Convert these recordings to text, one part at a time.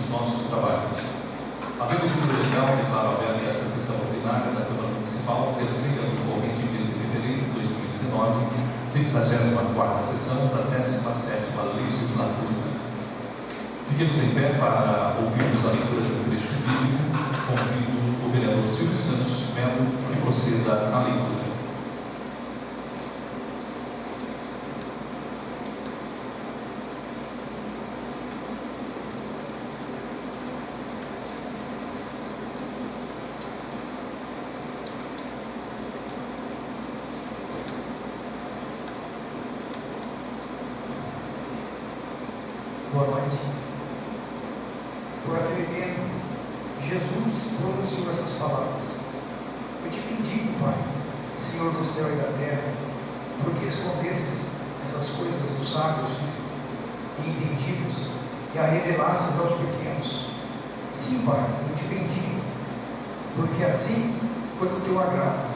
nossos trabalhos. A Reunião Legal declara aberta esta sessão ordinária da Câmara Municipal, terceira do corrente mês de fevereiro de 2019, 64ª sessão da 17ª legislatura. Fiquemos em pé para ouvirmos a leitura do trecho bíblico. Convido o vereador Silvio Santos Melo que proceda à leitura. Boa noite. Por aquele tempo, Jesus pronunciou essas palavras: Eu te bendigo, Pai, Senhor do céu e da terra, porque escondesses essas coisas dos sábios e entendidos e a revelasses aos pequenos. Sim, Pai, eu te bendigo, porque assim foi do teu agrado.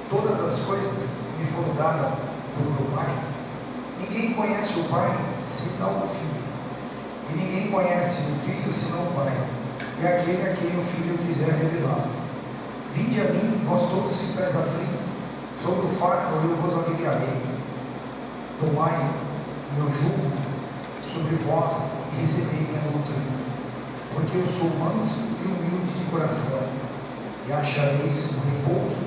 Todas as coisas me foram dadas por meu Pai. Ninguém conhece o Pai senão o Filho, e ninguém conhece o Filho senão o Pai, e aquele a quem o Filho quiser revelar. Vinde a mim, vós todos que estáis aflitos, sobre o fardo eu vos aliviarei. Tomai meu jugo sobre vós e recebei minha doutrina, porque eu sou manso e humilde de coração, e achareis repouso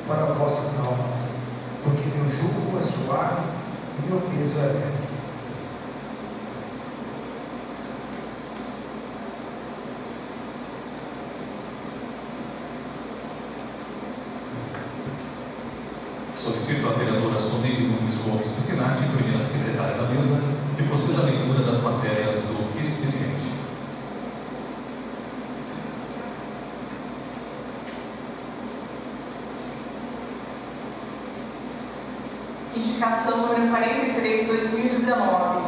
para vossas almas, porque meu jugo é suave e meu peso é leve. Solicito à vereadora Soneide Nunes Gomes Piscinati, primeira secretária da mesa, que proceda à leitura das matérias do expediente. Indicação número 43/2019.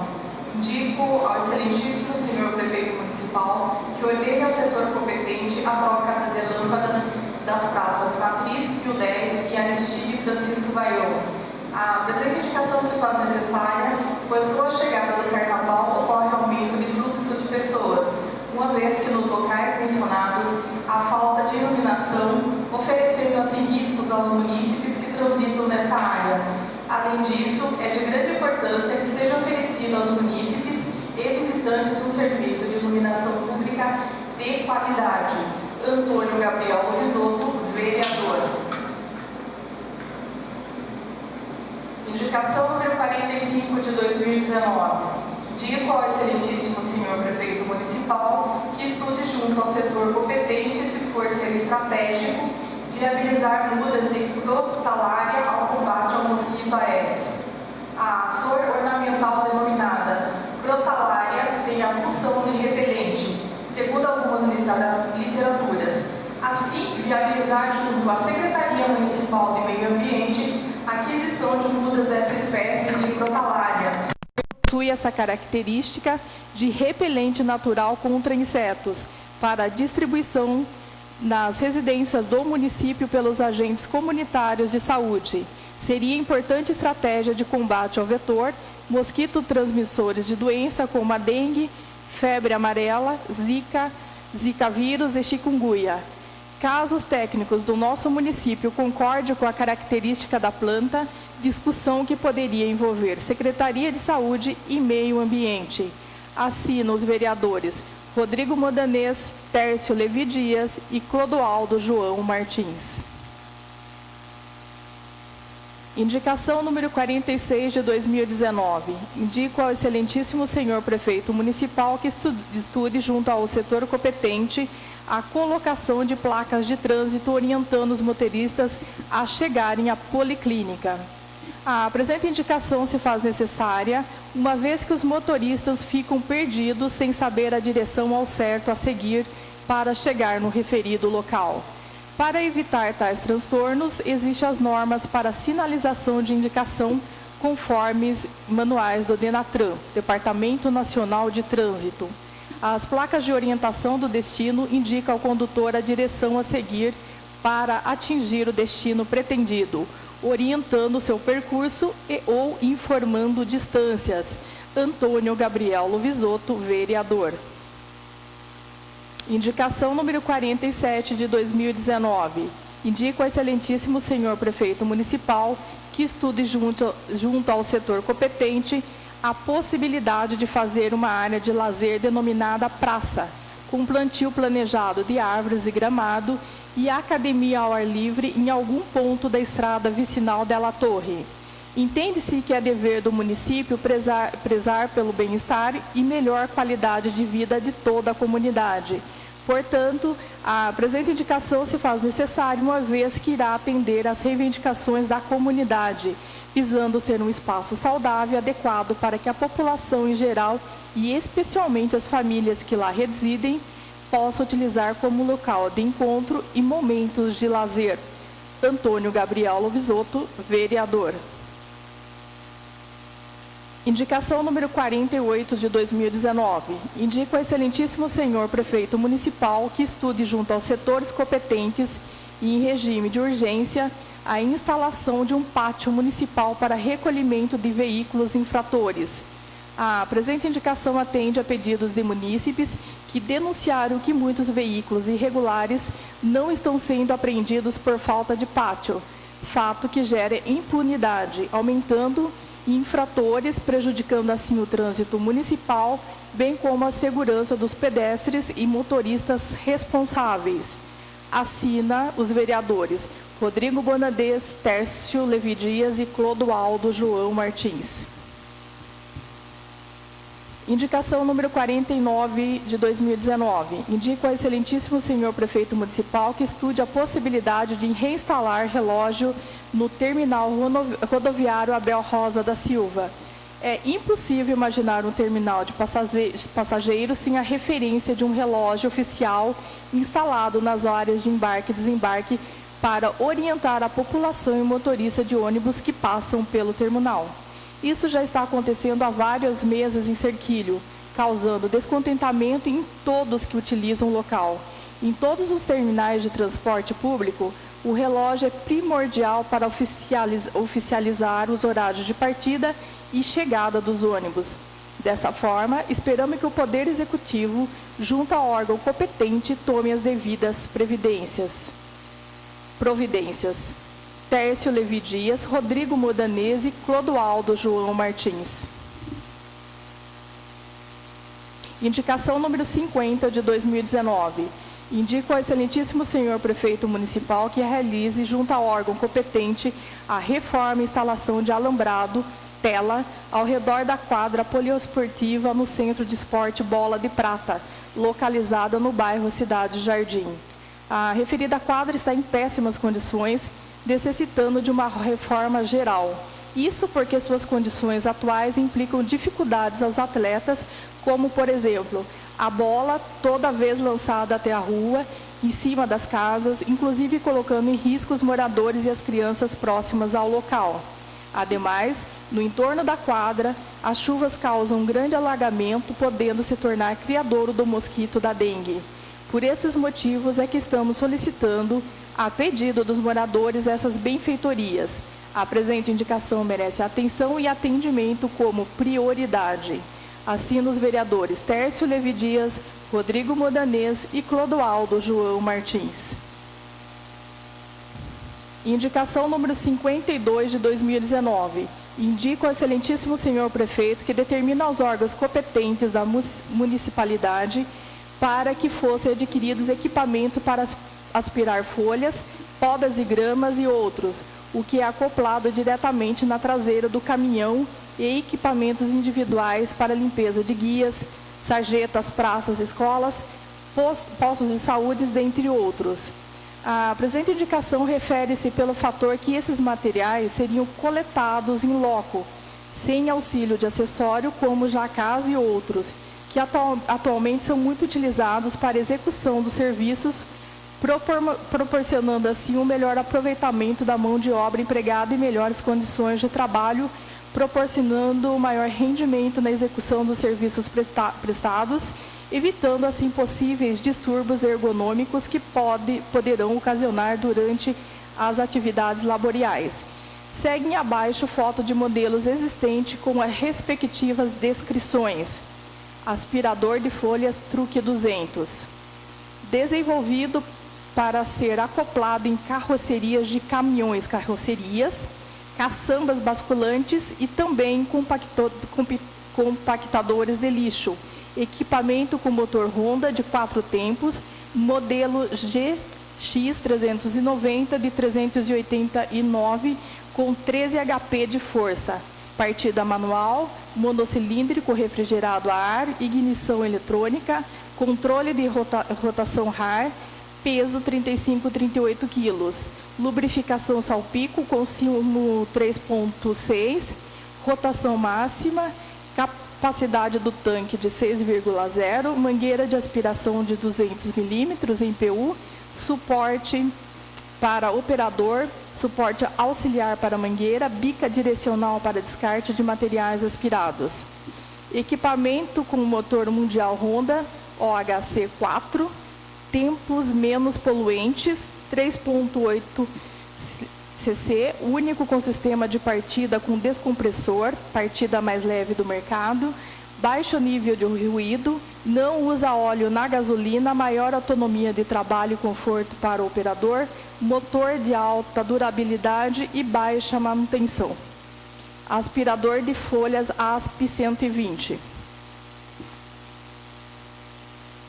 Indico ao excelentíssimo senhor prefeito municipal que ordene ao setor competente a troca de lâmpadas das praças Matriz, Pio 10 e Anistia Francisco Vaião. A presente indicação se faz necessária, pois com a chegada do carnaval ocorre aumento de fluxo de pessoas, uma vez que nos locais mencionados há falta de iluminação, oferecendo assim riscos aos munícipes que transitam nesta área. Além disso, é de grande importância que seja oferecido aos munícipes e visitantes um serviço de iluminação pública de qualidade. Antônio Gabriel Lovisotto, vereador. Indicação número 45/2019. Indico ao excelentíssimo senhor prefeito municipal que estude junto ao setor competente, se for ser estratégico, viabilizar mudas de crotalária ao combate ao mosquito Aedes. A flor ornamental denominada crotalária tem a função de repelente, segundo algumas literaturas. Assim, viabilizar junto à Secretaria Municipal de Meio Ambiente a aquisição de mudas dessa espécie de crotalária. Possui essa característica de repelente natural contra insetos para a distribuição nas residências do município pelos agentes comunitários de saúde. Seria importante estratégia de combate ao vetor, mosquito transmissores de doença como a dengue, febre amarela, zika, zika vírus e chikungunya. Caso os técnicos do nosso município concordem com a característica da planta, discussão que poderia envolver Secretaria de Saúde e Meio Ambiente. Assinam os vereadores Rodrigo Modanês, Tércio Levi Dias e Clodoaldo João Martins. Indicação número 46/2019. Indico ao excelentíssimo senhor prefeito municipal que estude junto ao setor competente a colocação de placas de trânsito orientando os motoristas a chegarem à policlínica. A presente indicação se faz necessária, uma vez que os motoristas ficam perdidos sem saber a direção ao certo a seguir para chegar no referido local. Para evitar tais transtornos, existem as normas para sinalização de indicação conforme manuais do DENATRAN, Departamento Nacional de Trânsito. As placas de orientação do destino indicam ao condutor a direção a seguir para atingir o destino pretendido, orientando seu percurso ou informando distâncias. Antônio Gabriel Lovisotto, vereador. Indicação número 47 de 2019. Indico ao excelentíssimo senhor prefeito municipal que estude junto ao setor competente a possibilidade de fazer uma área de lazer denominada praça, com plantio planejado de árvores e gramado e academia ao ar livre em algum ponto da estrada vicinal dela Torre. Entende-se que é dever do município prezar pelo bem-estar e melhor qualidade de vida de toda a comunidade. Portanto, a presente indicação se faz necessária uma vez que irá atender às reivindicações da comunidade, visando ser um espaço saudável e adequado para que a população em geral e especialmente as famílias que lá residem possam utilizar como local de encontro e momentos de lazer. Antônio Gabriel Lovisotto, vereador. Indicação número 48 de 2019. Indico ao excelentíssimo senhor prefeito municipal que estude junto aos setores competentes e em regime de urgência a instalação de um pátio municipal para recolhimento de veículos infratores. A presente indicação atende a pedidos de munícipes que denunciaram que muitos veículos irregulares não estão sendo apreendidos por falta de pátio, fato que gera impunidade, aumentando infratores, prejudicando assim o trânsito municipal, bem como a segurança dos pedestres e motoristas responsáveis. Assina os vereadores Rodrigo Bonadez, Tércio Levi Dias e Clodoaldo João Martins. Indicação número 49 de 2019. Indico ao excelentíssimo senhor prefeito municipal que estude a possibilidade de reinstalar relógio no terminal rodoviário Abel Rosa da Silva. É impossível imaginar um terminal de passageiros sem a referência de um relógio oficial instalado nas áreas de embarque e desembarque para orientar a população e motorista de ônibus que passam pelo terminal. Isso já está acontecendo há vários meses em Cerquilho, causando descontentamento em todos que utilizam o local. Em todos os terminais de transporte público, o relógio é primordial para oficializar os horários de partida e chegada dos ônibus. Dessa forma, esperamos que o Poder Executivo, junto ao órgão competente, tome as devidas providências. Tércio Levi Dias, Rodrigo Modanese e Clodoaldo João Martins. Indicação número 50 de 2019. Indico ao excelentíssimo senhor prefeito municipal que realize, junto ao órgão competente, a reforma e instalação de alambrado, tela, ao redor da quadra poliesportiva no Centro de Esporte Bola de Prata, localizada no bairro Cidade Jardim. A referida quadra está em péssimas condições, necessitando de uma reforma geral. Isso porque suas condições atuais implicam dificuldades aos atletas, como, por exemplo, a bola toda vez lançada até a rua, em cima das casas, inclusive colocando em risco os moradores e as crianças próximas ao local. Ademais, no entorno da quadra, as chuvas causam um grande alagamento, podendo se tornar criadouro do mosquito da dengue. Por esses motivos é que estamos solicitando, a pedido dos moradores, essas benfeitorias. A presente indicação merece atenção e atendimento como prioridade. Assina os vereadores Tércio Levi Dias, Rodrigo Modanês e Clodoaldo João Martins. Indicação número 52 de 2019. Indico ao excelentíssimo senhor prefeito que determina aos órgãos competentes da municipalidade para que fossem adquiridos equipamentos para aspirar folhas, podas de gramas e outros, o que é acoplado diretamente na traseira do caminhão, e equipamentos individuais para limpeza de guias, sarjetas, praças, escolas, postos de saúde, dentre outros. A presente indicação refere-se pelo fator que esses materiais seriam coletados em loco, sem auxílio de acessório como jacás e outros, que atualmente são muito utilizados para execução dos serviços, proporcionando assim um melhor aproveitamento da mão de obra empregada e melhores condições de trabalho, proporcionando um maior rendimento na execução dos serviços prestados, evitando assim possíveis distúrbios ergonômicos que poderão ocasionar durante as atividades laboriais. Seguem abaixo foto de modelos existentes com as respectivas descrições. Aspirador de folhas Truque 200. desenvolvido para ser acoplado em carrocerias de caminhões, carrocerias, caçambas basculantes e também compactadores de lixo. Equipamento com motor Honda de 4 tempos, modelo GX390 de 389 com 13 HP de força. Partida manual, monocilíndrico refrigerado a ar, ignição eletrônica, controle de rotação RAR, peso 35-38 kg. Lubrificação salpico, consumo 3.6, rotação máxima, capacidade do tanque de 6,0, mangueira de aspiração de 200 milímetros em PU, suporte para operador, suporte auxiliar para mangueira, bica direcional para descarte de materiais aspirados. Equipamento com motor mundial Honda OHC 4, tempos menos poluentes, 3.8 cc, único com sistema de partida com descompressor, partida mais leve do mercado, baixo nível de ruído, não usa óleo na gasolina, maior autonomia de trabalho e conforto para o operador, motor de alta durabilidade e baixa manutenção. Aspirador de folhas ASP 120.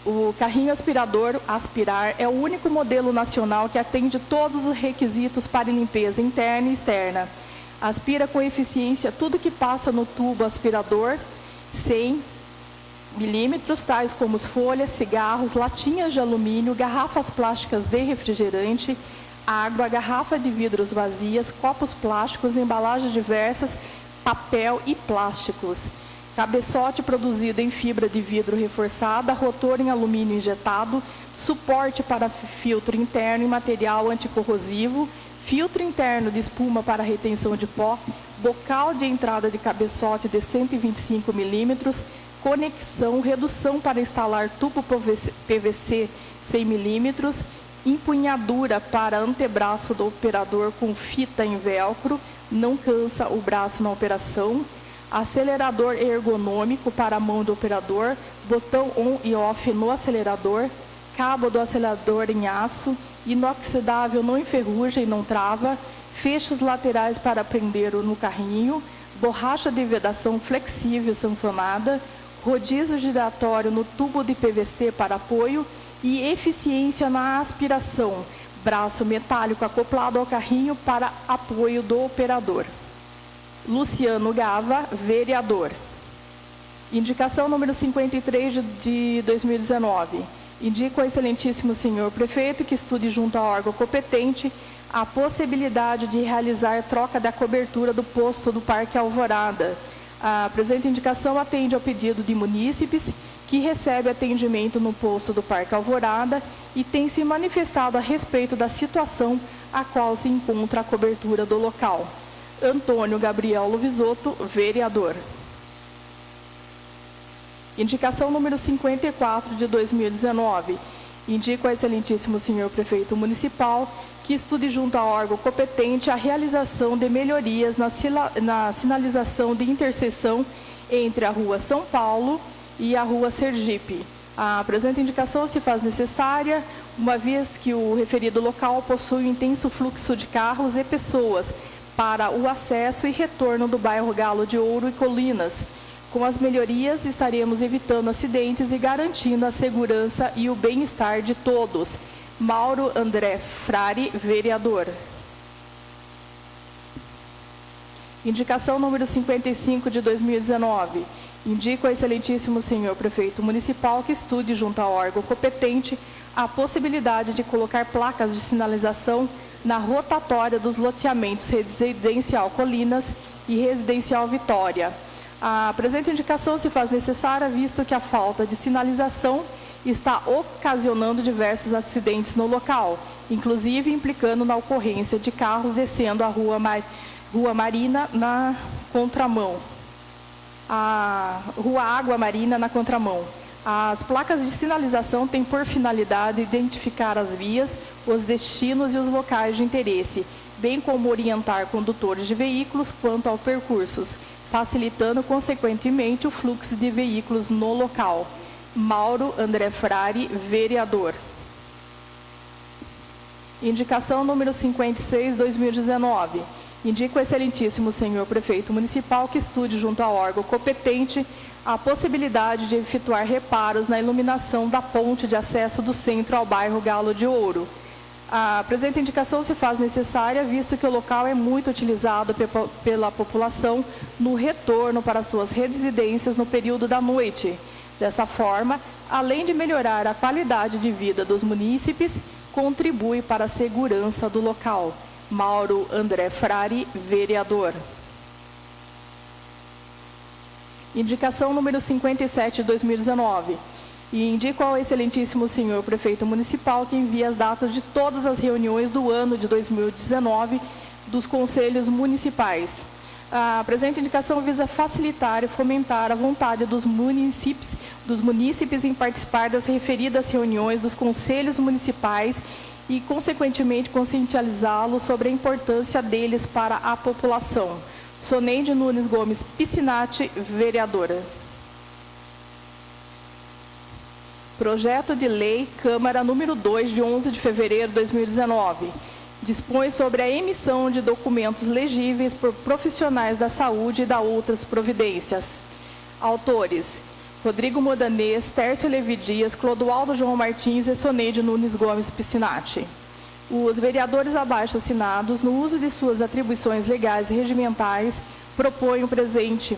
O carrinho aspirador Aspirar é o único modelo nacional que atende todos os requisitos para limpeza interna e externa. Aspira com eficiência tudo que passa no tubo aspirador, 100 milímetros, tais como folhas, cigarros, latinhas de alumínio, garrafas plásticas de refrigerante, água, garrafa de vidros vazias, copos plásticos, embalagens diversas, papel e plásticos. Cabeçote produzido em fibra de vidro reforçada, rotor em alumínio injetado, suporte para filtro interno e material anticorrosivo, filtro interno de espuma para retenção de pó, bocal de entrada de cabeçote de 125 milímetros, conexão, redução para instalar tubo PVC 100 milímetros, empunhadura para antebraço do operador com fita em velcro, não cansa o braço na operação, acelerador ergonômico para a mão do operador, botão on e off no acelerador, cabo do acelerador em aço, inoxidável, não enferruja e não trava, fechos laterais para prender no carrinho, borracha de vedação flexível sanfonada, rodízio giratório no tubo de PVC para apoio e eficiência na aspiração, braço metálico acoplado ao carrinho para apoio do operador. Luciano Gava, vereador. Indicação número 53 de 2019. Indico ao excelentíssimo senhor prefeito que estude junto ao órgão competente a possibilidade de realizar troca da cobertura do posto do Parque Alvorada. A presente indicação atende ao pedido de munícipes que recebe atendimento no posto do Parque Alvorada e tem se manifestado a respeito da situação a qual se encontra a cobertura do local. Antônio Gabriel Luvisotto, vereador. Indicação número 54 de 2019. Indico ao excelentíssimo senhor prefeito municipal que estude junto ao órgão competente a realização de melhorias na sinalização de interseção entre a Rua São Paulo e a Rua Sergipe. A presente indicação se faz necessária, uma vez que o referido local possui um intenso fluxo de carros e pessoas para o acesso e retorno do bairro Galo de Ouro e Colinas. Com as melhorias, estaremos evitando acidentes e garantindo a segurança e o bem-estar de todos. Mauro André Frari, vereador. Indicação número 55 de 2019. Indico ao excelentíssimo senhor prefeito municipal que estude junto ao órgão competente a possibilidade de colocar placas de sinalização na rotatória dos loteamentos Residencial Colinas e Residencial Vitória. A presente indicação se faz necessária, visto que a falta de sinalização está ocasionando diversos acidentes no local, inclusive implicando na ocorrência de carros descendo a Rua Marina na contramão. A Rua Água Marina na contramão. As placas de sinalização têm por finalidade identificar as vias, os destinos e os locais de interesse, bem como orientar condutores de veículos quanto aos percursos, facilitando, consequentemente, o fluxo de veículos no local. Mauro André Frari, vereador. Indicação número 56/2019. Indica o excelentíssimo senhor prefeito municipal que estude junto ao órgão competente a possibilidade de efetuar reparos na iluminação da ponte de acesso do centro ao bairro Galo de Ouro. A presente indicação se faz necessária, visto que o local é muito utilizado pela população no retorno para suas residências no período da noite. Dessa forma, além de melhorar a qualidade de vida dos munícipes, contribui para a segurança do local. Mauro André Frari, vereador. Indicação número 57/2019. E indico ao excelentíssimo senhor prefeito municipal que envie as datas de todas as reuniões do ano de 2019 dos conselhos municipais. A presente indicação visa facilitar e fomentar a vontade dos munícipes em participar das referidas reuniões dos conselhos municipais e, consequentemente, conscientizá-los sobre a importância deles para a população. Soneide Nunes Gomes Piscinati, vereadora. Projeto de Lei, Câmara número 2, de 11 de fevereiro de 2019. Dispõe sobre a emissão de documentos legíveis por profissionais da saúde e da outras providências. Autores: Rodrigo Modanês, Tércio Levi Dias, Clodoaldo João Martins e Soneide Nunes Gomes Piscinati. Os vereadores abaixo assinados, no uso de suas atribuições legais e regimentais, propõem o presente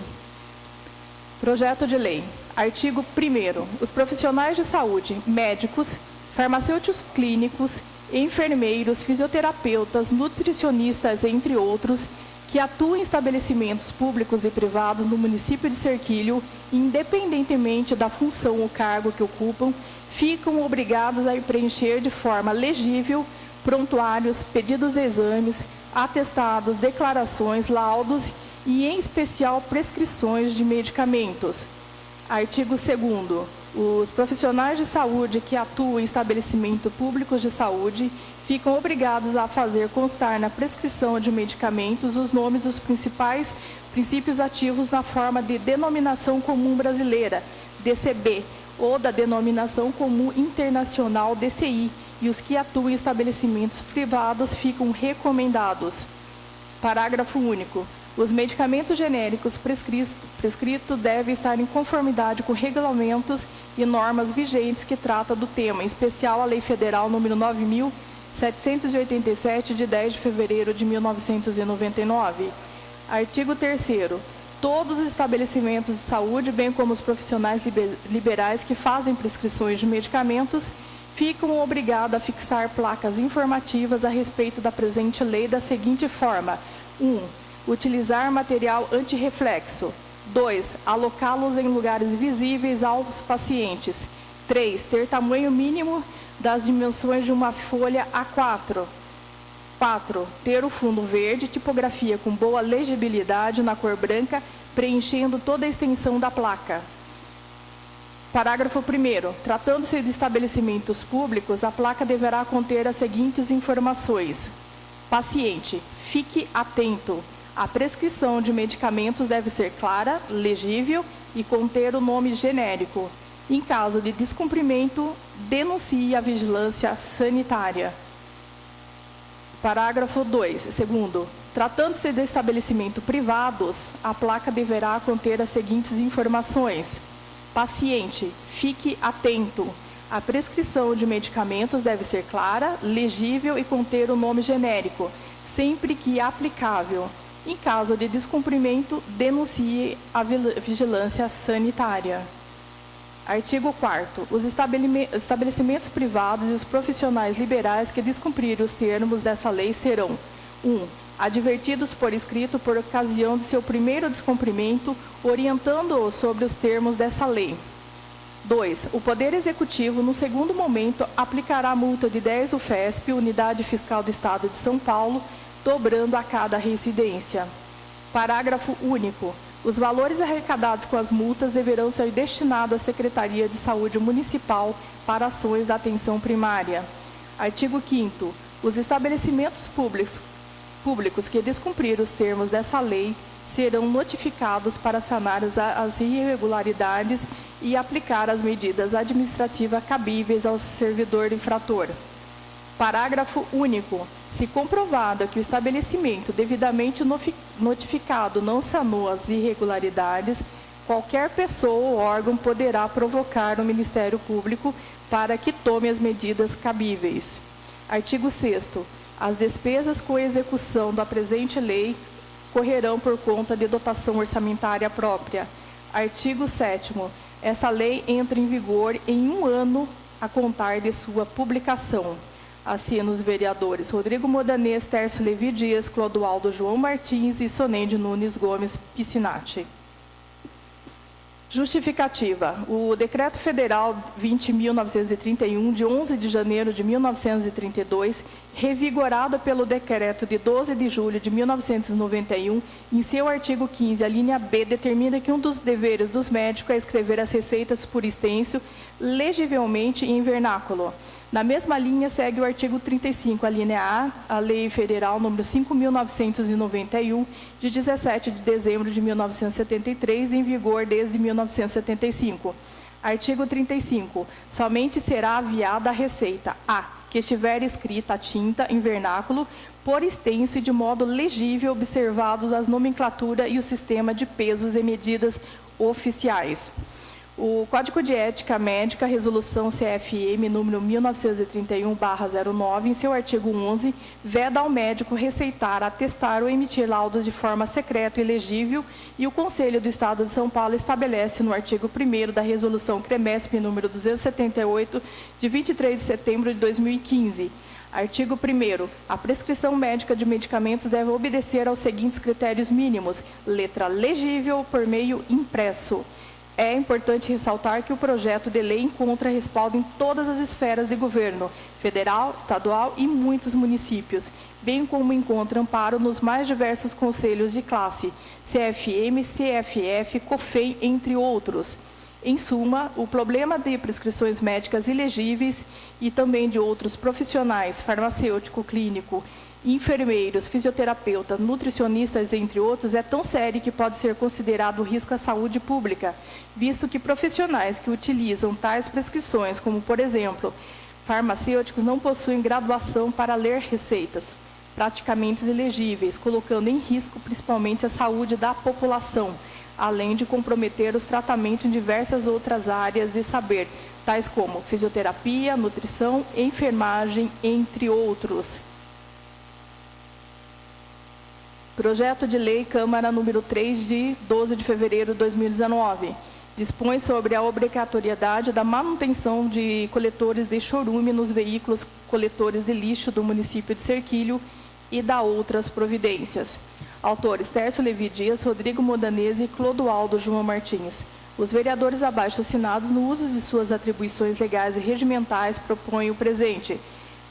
projeto de lei. Artigo 1º. Os profissionais de saúde, médicos, farmacêuticos clínicos, enfermeiros, fisioterapeutas, nutricionistas, entre outros, que atuam em estabelecimentos públicos e privados no município de Serquilho, independentemente da função ou cargo que ocupam, ficam obrigados a preencher de forma legível prontuários, pedidos de exames, atestados, declarações, laudos e, em especial, prescrições de medicamentos. Artigo 2º. Os profissionais de saúde que atuam em estabelecimentos públicos de saúde ficam obrigados a fazer constar na prescrição de medicamentos os nomes dos principais princípios ativos na forma de denominação comum brasileira, DCB, ou da denominação comum internacional, DCI, e os que atuam em estabelecimentos privados ficam recomendados. Parágrafo único. Os medicamentos genéricos prescritos devem estar em conformidade com regulamentos e normas vigentes que tratam do tema, em especial a Lei Federal número 9.787, de 10 de fevereiro de 1999. Artigo 3º. Todos os estabelecimentos de saúde, bem como os profissionais liberais que fazem prescrições de medicamentos, ficam obrigados a fixar placas informativas a respeito da presente lei da seguinte forma: 1. Utilizar material antirreflexo. 2. Alocá-los em lugares visíveis aos pacientes. 3. Ter tamanho mínimo das dimensões de uma folha A4. 4. Ter o fundo verde, tipografia com boa legibilidade na cor branca, preenchendo toda a extensão da placa. Parágrafo 1º. Tratando-se de estabelecimentos públicos, a placa deverá conter as seguintes informações. Paciente, fique atento. A prescrição de medicamentos deve ser clara, legível e conter o nome genérico. Em caso de descumprimento, denuncie a vigilância sanitária. Parágrafo 2º. Tratando-se de estabelecimentos privados, a placa deverá conter as seguintes informações. Paciente, fique atento. A prescrição de medicamentos deve ser clara, legível e conter o nome genérico, sempre que aplicável. Em caso de descumprimento, denuncie a vigilância sanitária. Artigo 4º. Os estabelecimentos privados e os profissionais liberais que descumprirem os termos dessa lei serão: 1. Advertidos por escrito por ocasião de seu primeiro descumprimento, orientando-os sobre os termos dessa lei. 2. O Poder Executivo, no segundo momento, aplicará multa de 10 UFESP, Unidade Fiscal do Estado de São Paulo, dobrando a cada residência. Parágrafo único. Os valores arrecadados com as multas deverão ser destinados à Secretaria de Saúde Municipal para ações da atenção primária. Artigo 5º. Os estabelecimentos públicos que descumprirem os termos dessa lei serão notificados para sanar as irregularidades e aplicar as medidas administrativas cabíveis ao servidor infrator. Parágrafo único. Se comprovado que o estabelecimento devidamente notificado não sanou as irregularidades, qualquer pessoa ou órgão poderá provocar o Ministério Público para que tome as medidas cabíveis. Artigo 6º. As despesas com execução da presente lei correrão por conta de dotação orçamentária própria. Artigo 7º. Esta lei entra em vigor em 1 ano a contar de sua publicação. Assinam os vereadores Rodrigo Modanês, Tércio Levi Dias, Clodoaldo João Martins e Soneide Nunes Gomes Piscinati. Justificativa. O Decreto Federal 20.931, de 11 de janeiro de 1932, revigorado pelo Decreto de 12 de julho de 1991, em seu artigo 15, a linha B, determina que um dos deveres dos médicos é escrever as receitas por extenso, legivelmente em vernáculo. Na mesma linha, segue o artigo 35, a linha A, a Lei Federal número 5.991, de 17 de dezembro de 1973, em vigor desde 1975. Artigo 35. Somente será aviada a receita A, que estiver escrita a tinta em vernáculo, por extenso e de modo legível, observados as nomenclatura e o sistema de pesos e medidas oficiais. O Código de Ética Médica, Resolução CFM número 1931/09, em seu artigo 11, veda ao médico receitar, atestar ou emitir laudos de forma secreta e legível, e o Conselho do Estado de São Paulo estabelece no artigo 1º da Resolução CREMESP número 278, de 23 de setembro de 2015. Artigo 1º. A prescrição médica de medicamentos deve obedecer aos seguintes critérios mínimos. Letra legível por meio impresso. É importante ressaltar que o projeto de lei encontra respaldo em todas as esferas de governo, federal, estadual e muitos municípios, bem como encontra amparo nos mais diversos conselhos de classe, CFM, CFF, COFEI, entre outros. Em suma, o problema de prescrições médicas ilegíveis e também de outros profissionais, farmacêutico, clínico, enfermeiros, fisioterapeutas, nutricionistas, entre outros, é tão sério que pode ser considerado risco à saúde pública, visto que profissionais que utilizam tais prescrições, como, por exemplo, farmacêuticos, não possuem graduação para ler receitas, praticamente ilegíveis, colocando em risco principalmente a saúde da população, além de comprometer os tratamentos em diversas outras áreas de saber, tais como fisioterapia, nutrição, enfermagem, entre outros. Projeto de Lei Câmara número 3, de 12 de fevereiro de 2019. Dispõe sobre a obrigatoriedade da manutenção de coletores de chorume nos veículos coletores de lixo do município de Serquilho e da outras providências. Autores: Tércio Levi Dias, Rodrigo Modanês e Clodoaldo João Martins. Os vereadores abaixo assinados, no uso de suas atribuições legais e regimentais, propõem o presente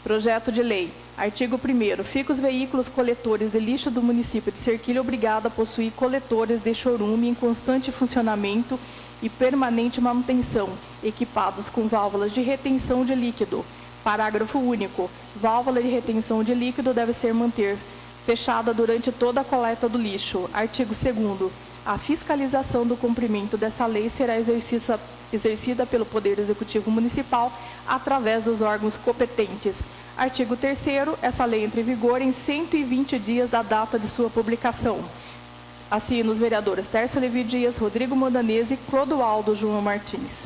projeto de lei. Artigo 1º. Fica os veículos coletores de lixo do município de Serquilho obrigado a possuir coletores de chorume em constante funcionamento e permanente manutenção, equipados com válvulas de retenção de líquido. Parágrafo único. Válvula de retenção de líquido deve ser manter fechada durante toda a coleta do lixo. Artigo 2º. A fiscalização do cumprimento dessa lei será exercida pelo Poder Executivo Municipal através dos órgãos competentes. Artigo 3º. Essa lei entra em vigor em 120 dias da data de sua publicação. Assinam os vereadores Tércio Levi Dias, Rodrigo Modanês e Clodoaldo João Martins.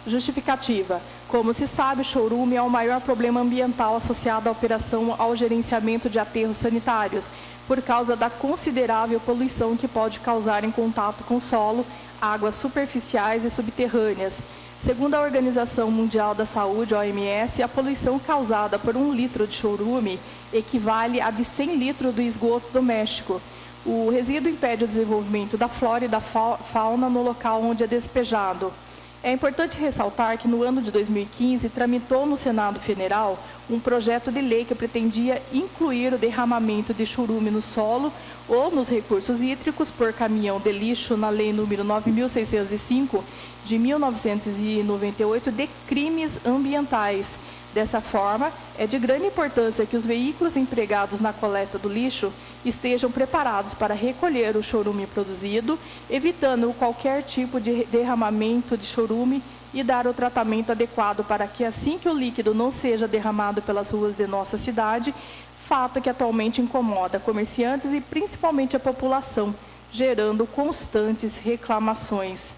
Justificativa. Como se sabe, chorume é o maior problema ambiental associado à operação ao gerenciamento de aterros sanitários, por causa da considerável poluição que pode causar em contato com solo, águas superficiais e subterrâneas. Segundo a Organização Mundial da Saúde, OMS, a poluição causada por 1 litro de chorume equivale a de 100 litros do esgoto doméstico. O resíduo impede o desenvolvimento da flora e da fauna no local onde é despejado. É importante ressaltar que no ano de 2015 tramitou no Senado Federal um projeto de lei que pretendia incluir o derramamento de chorume no solo ou nos recursos hídricos por caminhão de lixo na Lei número 9.605 de 1998 de crimes ambientais. Dessa forma, é de grande importância que os veículos empregados na coleta do lixo estejam preparados para recolher o chorume produzido, evitando qualquer tipo de derramamento de chorume e dar o tratamento adequado para que, assim que o líquido não seja derramado pelas ruas de nossa cidade, fato que atualmente incomoda comerciantes e principalmente a população, gerando constantes reclamações.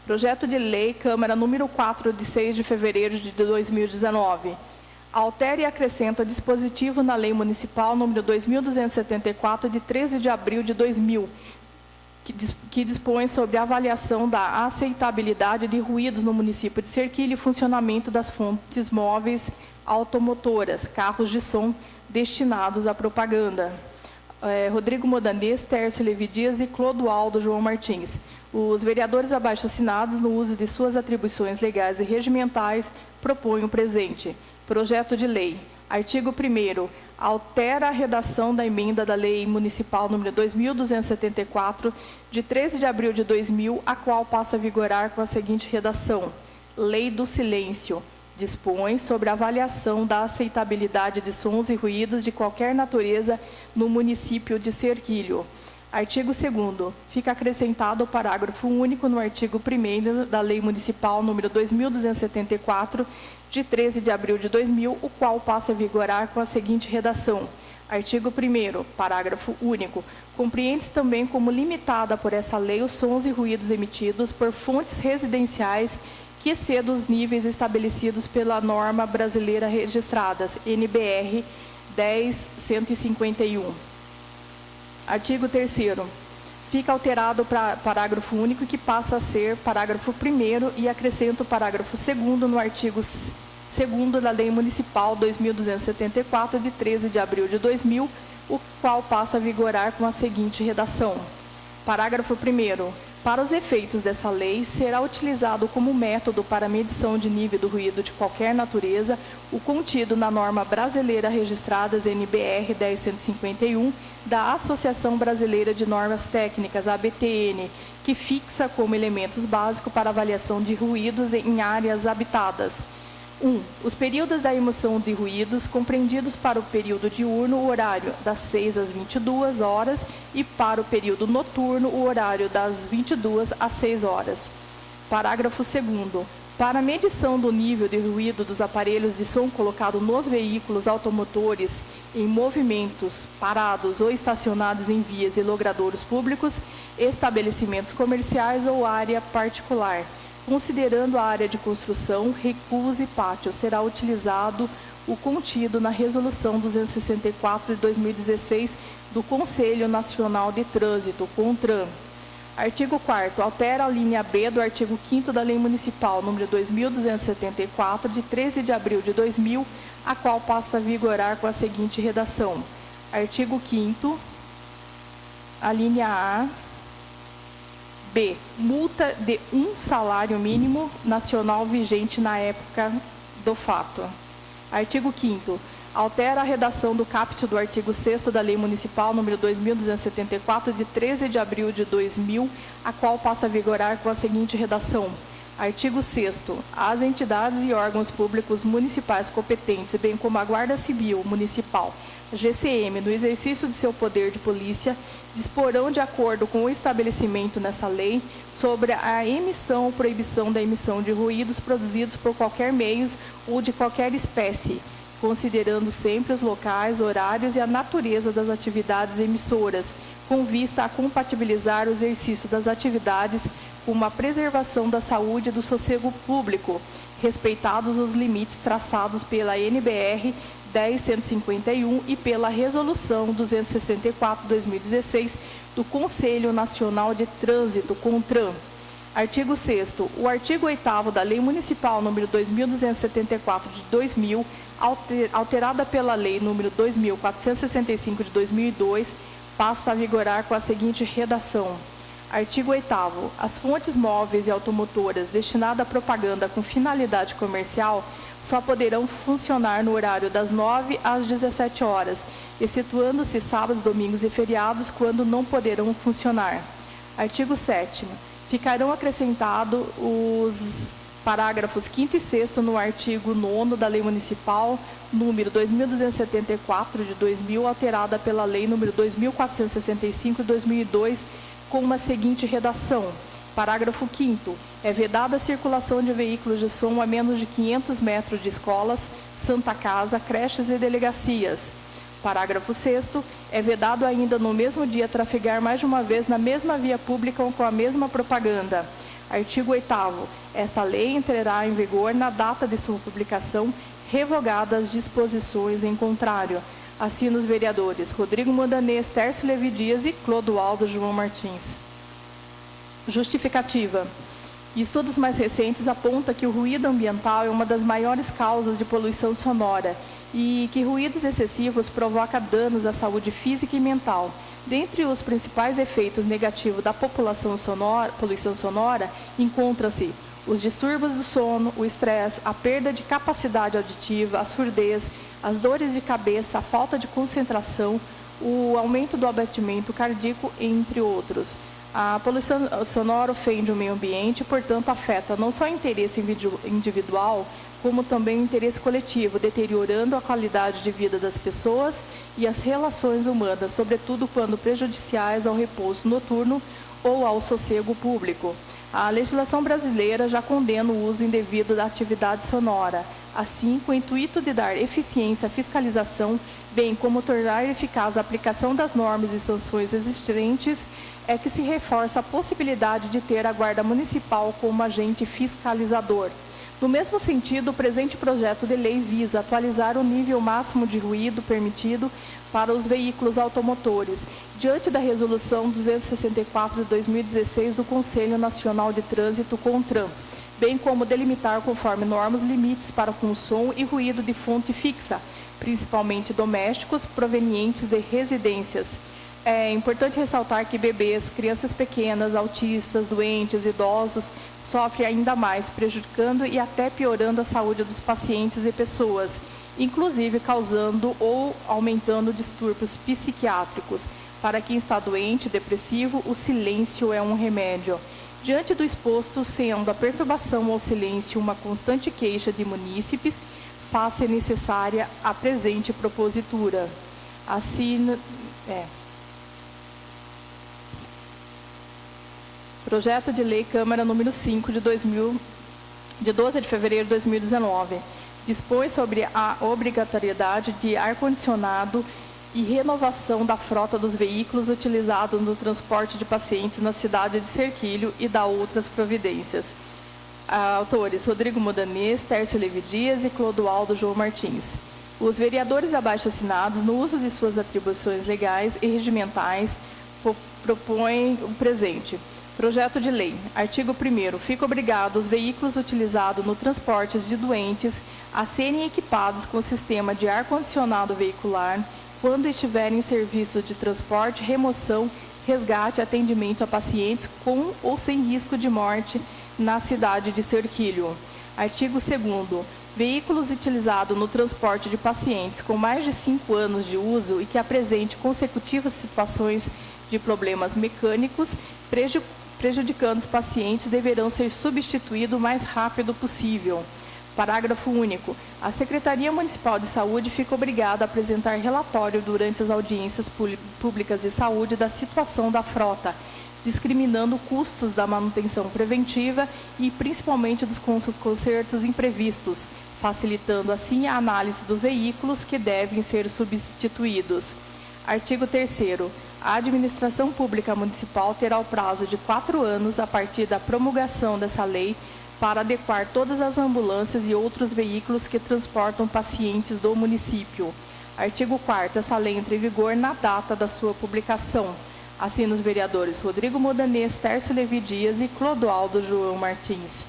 Projeto de Lei, Câmara número 4, de 6 de fevereiro de 2019. Altera e acrescenta dispositivo na Lei Municipal número 2.274, de 13 de abril de 2000, que dispõe sobre a avaliação da aceitabilidade de ruídos no município de Serquilho e funcionamento das fontes móveis automotoras, carros de som destinados à propaganda. Rodrigo Modanês, Tércio Levi Dias e Clodoaldo João Martins. Os vereadores abaixo assinados, no uso de suas atribuições legais e regimentais, propõem o presente projeto de lei. Artigo 1º. Altera a redação da emenda da Lei Municipal número 2.274, de 13 de abril de 2000, a qual passa a vigorar com a seguinte redação. Lei do Silêncio. Dispõe sobre a avaliação da aceitabilidade de sons e ruídos de qualquer natureza no município de Serquilho. Artigo 2º. Fica acrescentado o parágrafo único no artigo 1º da Lei Municipal número 2.274, de 13 de abril de 2000, o qual passa a vigorar com a seguinte redação. Artigo 1º, parágrafo único. Compreende-se também como limitada por essa lei os sons e ruídos emitidos por fontes residenciais que excedam os níveis estabelecidos pela norma brasileira registradas, NBR 10.151. Artigo 3º. Fica alterado o parágrafo único, que passa a ser parágrafo 1º, e acrescenta o parágrafo 2º no artigo 2º da Lei Municipal 2.274, de 13 de abril de 2000, o qual passa a vigorar com a seguinte redação. Parágrafo 1º. Para os efeitos dessa lei, será utilizado como método para medição de nível do ruído de qualquer natureza o contido na norma brasileira registrada NBR 10.151 da Associação Brasileira de Normas Técnicas, ABTN, que fixa como elementos básicos para avaliação de ruídos em áreas habitadas. 1. Os períodos da emissão de ruídos compreendidos para o período diurno, o horário das 6 às 22 horas, e para o período noturno, o horário das 22 às 6 horas. Parágrafo 2º. Para a medição do nível de ruído dos aparelhos de som colocado nos veículos automotores em movimentos, parados ou estacionados em vias e logradouros públicos, estabelecimentos comerciais ou área particular, considerando a área de construção, recuos e pátio, será utilizado o contido na Resolução 264 de 2016 do Conselho Nacional de Trânsito, CONTRAN. Artigo 4º. Altera a linha B do artigo 5º da Lei Municipal número 2.274, de 13 de abril de 2000, a qual passa a vigorar com a seguinte redação. Artigo 5º. A linha A. B. Multa de 1 salário mínimo nacional vigente na época do fato. Artigo 5º. Altera a redação do caput do artigo 6º da Lei Municipal número 2.274, de 13 de abril de 2000, a qual passa a vigorar com a seguinte redação. Artigo 6º. As entidades e órgãos públicos municipais competentes, bem como a Guarda Civil Municipal, GCM, no exercício de seu poder de polícia, disporão, de acordo com o estabelecimento nessa lei, sobre a emissão ou proibição da emissão de ruídos produzidos por qualquer meio ou de qualquer espécie, considerando sempre os locais, horários e a natureza das atividades emissoras, com vista a compatibilizar o exercício das atividades com a preservação da saúde e do sossego público, respeitados os limites traçados pela NBR 10.151 e pela Resolução 264/2016 do Conselho Nacional de Trânsito, CONTRAN. Artigo 6º. O artigo 8º da Lei Municipal número 2.274 de 2000, alterada pela Lei número 2.465 de 2002, passa a vigorar com a seguinte redação. Artigo 8º. As fontes móveis e automotoras destinadas à propaganda com finalidade comercial só poderão funcionar no horário das 9 às 17 horas, excetuando-se sábados, domingos e feriados, quando não poderão funcionar. Artigo 7º. Ficarão acrescentados os parágrafos 5º e 6º no artigo 9º da Lei Municipal número 2.274 de 2000, alterada pela Lei número 2.465 de 2002, com uma seguinte redação. Parágrafo 5º. É vedada a circulação de veículos de som a menos de 500 metros de escolas, Santa Casa, creches e delegacias. Parágrafo 6º. É vedado ainda no mesmo dia trafegar mais de uma vez na mesma via pública ou com a mesma propaganda. Artigo 8º. Esta lei entrará em vigor na data de sua publicação, revogadas as disposições em contrário. Assina os vereadores Rodrigo Modanês, Tércio Levi Dias e Clodoaldo João Martins. Justificativa. Estudos mais recentes apontam que o ruído ambiental é uma das maiores causas de poluição sonora e que ruídos excessivos provocam danos à saúde física e mental. Dentre os principais efeitos negativos da poluição sonora, encontram-se os distúrbios do sono, o estresse, a perda de capacidade auditiva, a surdez, as dores de cabeça, a falta de concentração, o aumento do abatimento cardíaco, entre outros. A poluição sonora ofende o meio ambiente, portanto, afeta não só o interesse individual, como também o interesse coletivo, deteriorando a qualidade de vida das pessoas e as relações humanas, sobretudo quando prejudiciais ao repouso noturno ou ao sossego público. A legislação brasileira já condena o uso indevido da atividade sonora. Assim, com o intuito de dar eficiência à fiscalização, bem como tornar eficaz a aplicação das normas e sanções existentes, é que se reforça a possibilidade de ter a Guarda Municipal como agente fiscalizador. No mesmo sentido, o presente projeto de lei visa atualizar o nível máximo de ruído permitido para os veículos automotores, diante da Resolução 264 de 2016 do Conselho Nacional de Trânsito, CONTRAN, bem como delimitar conforme normas limites para com som e ruído de fonte fixa, principalmente domésticos, provenientes de residências. É importante ressaltar que bebês, crianças pequenas, autistas, doentes, idosos, sofrem ainda mais, prejudicando e até piorando a saúde dos pacientes e pessoas, inclusive causando ou aumentando distúrbios psiquiátricos. Para quem está doente, depressivo, o silêncio é um remédio. Diante do exposto, sendo a perturbação ao silêncio uma constante queixa de munícipes, faz-se necessária a presente propositura. Projeto de Lei Câmara número 5 de 12 de fevereiro de 2019. Dispõe sobre a obrigatoriedade de ar-condicionado e renovação da frota dos veículos utilizados no transporte de pacientes na cidade de Serquilho e dá outras providências. Autores Rodrigo Modanês, Tércio Levi Dias e Clodoaldo João Martins. Os vereadores abaixo assinados, no uso de suas atribuições legais e regimentais, propõem o presente. Projeto de lei. Artigo 1º. Fica obrigado os veículos utilizados no transporte de doentes a serem equipados com sistema de ar-condicionado veicular quando estiverem em serviço de transporte, remoção, resgate e atendimento a pacientes com ou sem risco de morte na cidade de Serquilho. Artigo 2º. Veículos utilizados no transporte de pacientes com mais de 5 anos de uso e que apresentem consecutivas situações de problemas mecânicos, prejudicando os pacientes, deverão ser substituídos o mais rápido possível. Parágrafo único. A Secretaria Municipal de Saúde fica obrigada a apresentar relatório durante as audiências públicas de saúde da situação da frota, discriminando custos da manutenção preventiva e principalmente dos consertos imprevistos, facilitando assim a análise dos veículos que devem ser substituídos. Artigo 3º. A Administração Pública Municipal terá o prazo de 4 anos a partir da promulgação dessa lei para adequar todas as ambulâncias e outros veículos que transportam pacientes do município. Artigo 4º. Essa lei entra em vigor na data da sua publicação. Assina os vereadores Rodrigo Modanês, Tércio Levi Dias e Clodoaldo João Martins.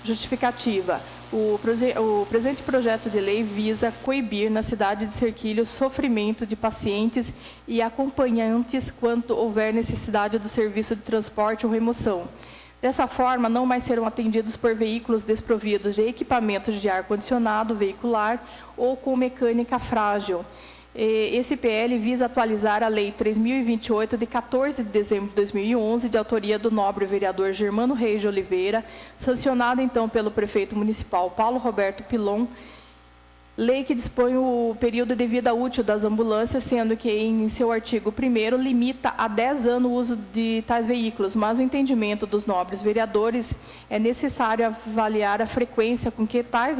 Justificativa. O presente projeto de lei visa coibir na cidade de Serquilho o sofrimento de pacientes e acompanhantes quando houver necessidade do serviço de transporte ou remoção. Dessa forma, não mais serão atendidos por veículos desprovidos de equipamentos de ar-condicionado veicular ou com mecânica frágil. Esse PL visa atualizar a Lei 3.028, de 14 de dezembro de 2011, de autoria do nobre vereador Germano Reis de Oliveira, sancionada então pelo prefeito municipal Paulo Roberto Pilon, Lei que dispõe o período de vida útil das ambulâncias, sendo que em seu artigo 1º limita a 10 anos o uso de tais veículos, mas no entendimento dos nobres vereadores é necessário avaliar a frequência com que tais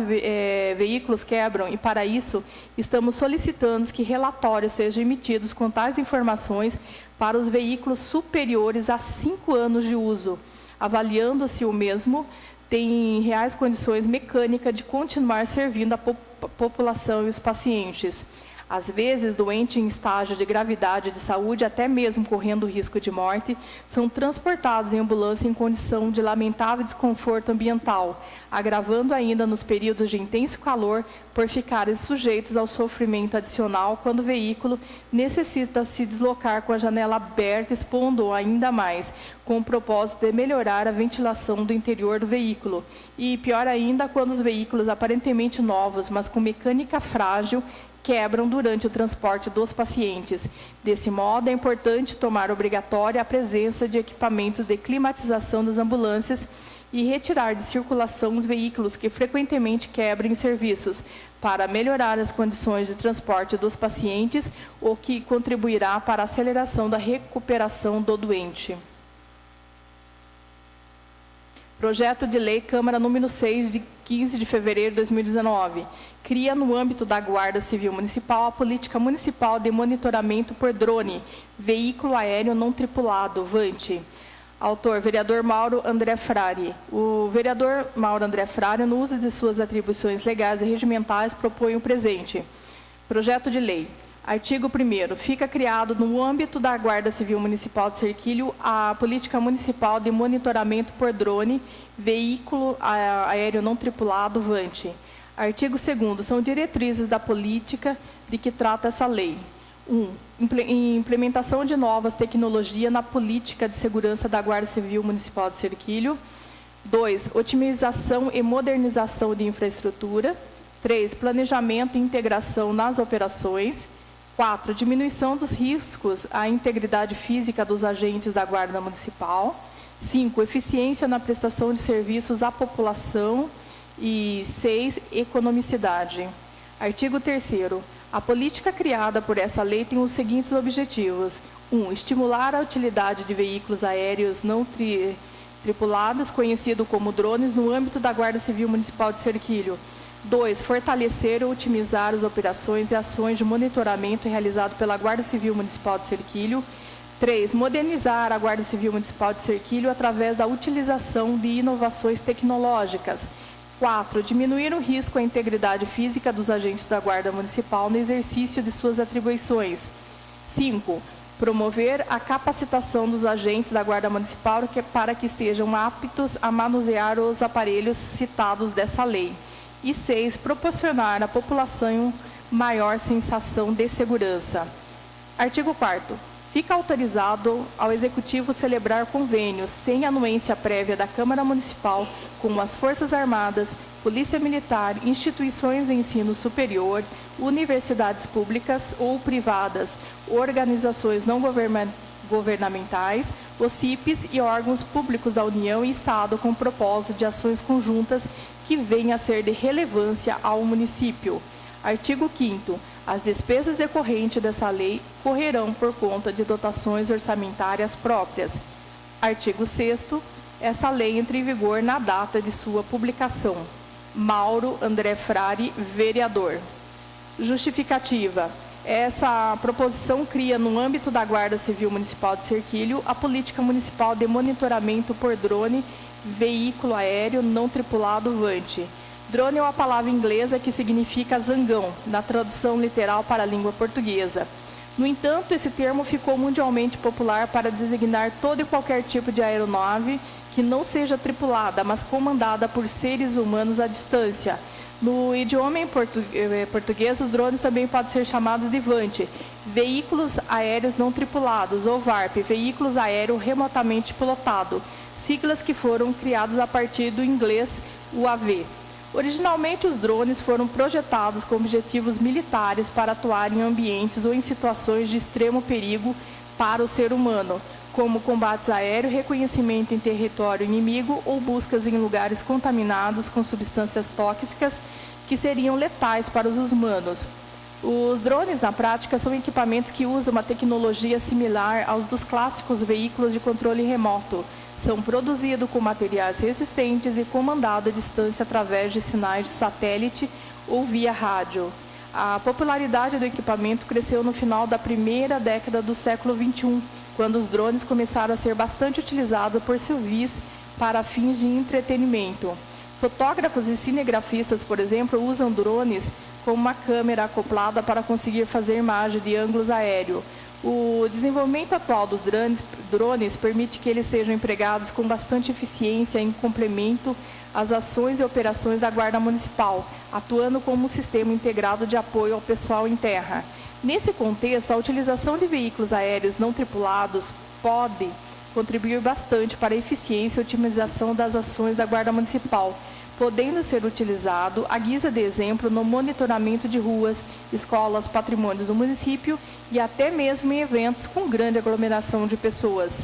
veículos quebram e, para isso, estamos solicitando que relatórios sejam emitidos com tais informações para os veículos superiores a 5 anos de uso, avaliando se o mesmo tem reais condições mecânicas de continuar servindo a população e os pacientes. Às vezes, doentes em estágio de gravidade de saúde, até mesmo correndo risco de morte, são transportados em ambulância em condição de lamentável desconforto ambiental, agravando ainda nos períodos de intenso calor por ficarem sujeitos ao sofrimento adicional quando o veículo necessita se deslocar com a janela aberta, expondo ainda mais, com o propósito de melhorar a ventilação do interior do veículo. E pior ainda, quando os veículos aparentemente novos, mas com mecânica frágil, quebram durante o transporte dos pacientes. Desse modo, é importante tornar obrigatória a presença de equipamentos de climatização das ambulâncias e retirar de circulação os veículos que frequentemente quebrem serviços, para melhorar as condições de transporte dos pacientes, o que contribuirá para a aceleração da recuperação do doente. Projeto de Lei Câmara número 6, de 15 de fevereiro de 2019. Cria, no âmbito da Guarda Civil Municipal, a política municipal de monitoramento por drone, veículo aéreo não tripulado, VANT. Autor, vereador Mauro André Frari. O vereador Mauro André Frari, no uso de suas atribuições legais e regimentais, propõe o presente. Projeto de lei. Artigo 1º. Fica criado, no âmbito da Guarda Civil Municipal de Serquilho, a política municipal de monitoramento por drone, veículo aéreo não tripulado, VANT. Artigo 2º. São diretrizes da política de que trata essa lei. 1. Implementação de novas tecnologias na política de segurança da Guarda Civil Municipal de Serquilho. 2. Otimização e modernização de infraestrutura. 3. Planejamento e integração nas operações. 4. Diminuição dos riscos à integridade física dos agentes da Guarda Municipal. 5. Eficiência na prestação de serviços à população. E 6. Economicidade. Artigo 3º. A política criada por essa lei tem os seguintes objetivos. 1. Estimular a utilidade de veículos aéreos não tripulados, conhecido como drones, no âmbito da Guarda Civil Municipal de Serquilho. 2. Fortalecer ou otimizar as operações e ações de monitoramento realizado pela Guarda Civil Municipal de Serquilho. 3. Modernizar a Guarda Civil Municipal de Serquilho através da utilização de inovações tecnológicas. 4. Diminuir o risco à integridade física dos agentes da Guarda Municipal no exercício de suas atribuições. 5. Promover a capacitação dos agentes da Guarda Municipal para que estejam aptos a manusear os aparelhos citados dessa lei. E 6. Proporcionar à população maior sensação de segurança. Artigo 4º. Fica autorizado ao Executivo celebrar convênios sem anuência prévia da Câmara Municipal com as Forças Armadas, Polícia Militar, instituições de ensino superior, universidades públicas ou privadas, organizações não governamentais, OCIPs e órgãos públicos da União e Estado com propósito de ações conjuntas que venham a ser de relevância ao município. Artigo 5º. As despesas decorrentes dessa lei correrão por conta de dotações orçamentárias próprias. Artigo 6º. Essa lei entra em vigor na data de sua publicação. Mauro André Frari, vereador. Justificativa. Essa proposição cria, no âmbito da Guarda Civil Municipal de Serquilho, a política municipal de monitoramento por drone, veículo aéreo não tripulado, VANT. Drone é uma palavra inglesa que significa zangão, na tradução literal para a língua portuguesa. No entanto, esse termo ficou mundialmente popular para designar todo e qualquer tipo de aeronave que não seja tripulada, mas comandada por seres humanos à distância. No idioma em português, os drones também podem ser chamados de VANT, veículos aéreos não tripulados, ou VARP, veículos aéreos remotamente pilotados, siglas que foram criadas a partir do inglês UAV. Originalmente, os drones foram projetados com objetivos militares para atuar em ambientes ou em situações de extremo perigo para o ser humano, como combates aéreos, reconhecimento em território inimigo ou buscas em lugares contaminados com substâncias tóxicas que seriam letais para os humanos. Os drones, na prática, são equipamentos que usam uma tecnologia similar aos dos clássicos veículos de controle remoto. São produzidos com materiais resistentes e comandados à distância através de sinais de satélite ou via rádio. A popularidade do equipamento cresceu no final da primeira década do século XXI, quando os drones começaram a ser bastante utilizados por civis para fins de entretenimento. Fotógrafos e cinegrafistas, por exemplo, usam drones com uma câmera acoplada para conseguir fazer imagem de ângulos aéreos. O desenvolvimento atual dos drones permite que eles sejam empregados com bastante eficiência em complemento às ações e operações da Guarda Municipal, atuando como um sistema integrado de apoio ao pessoal em terra. Nesse contexto, a utilização de veículos aéreos não tripulados pode contribuir bastante para a eficiência e otimização das ações da Guarda Municipal, podendo ser utilizado à guisa de exemplo no monitoramento de ruas, escolas, patrimônios do município e até mesmo em eventos com grande aglomeração de pessoas.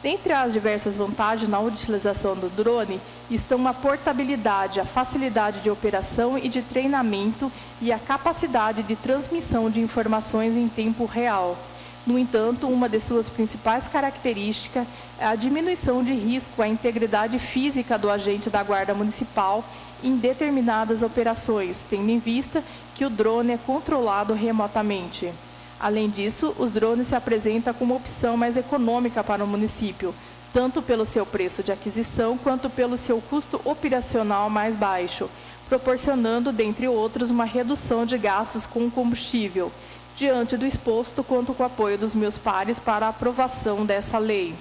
Dentre as diversas vantagens na utilização do drone estão a portabilidade, a facilidade de operação e de treinamento e a capacidade de transmissão de informações em tempo real. No entanto, uma de suas principais características é a diminuição de risco à integridade física do agente da Guarda Municipal em determinadas operações, tendo em vista que o drone é controlado remotamente. Além disso, os drones se apresentam como opção mais econômica para o município, tanto pelo seu preço de aquisição quanto pelo seu custo operacional mais baixo, proporcionando, dentre outros, uma redução de gastos com combustível. Diante do exposto, conto com o apoio dos meus pares para a aprovação dessa lei.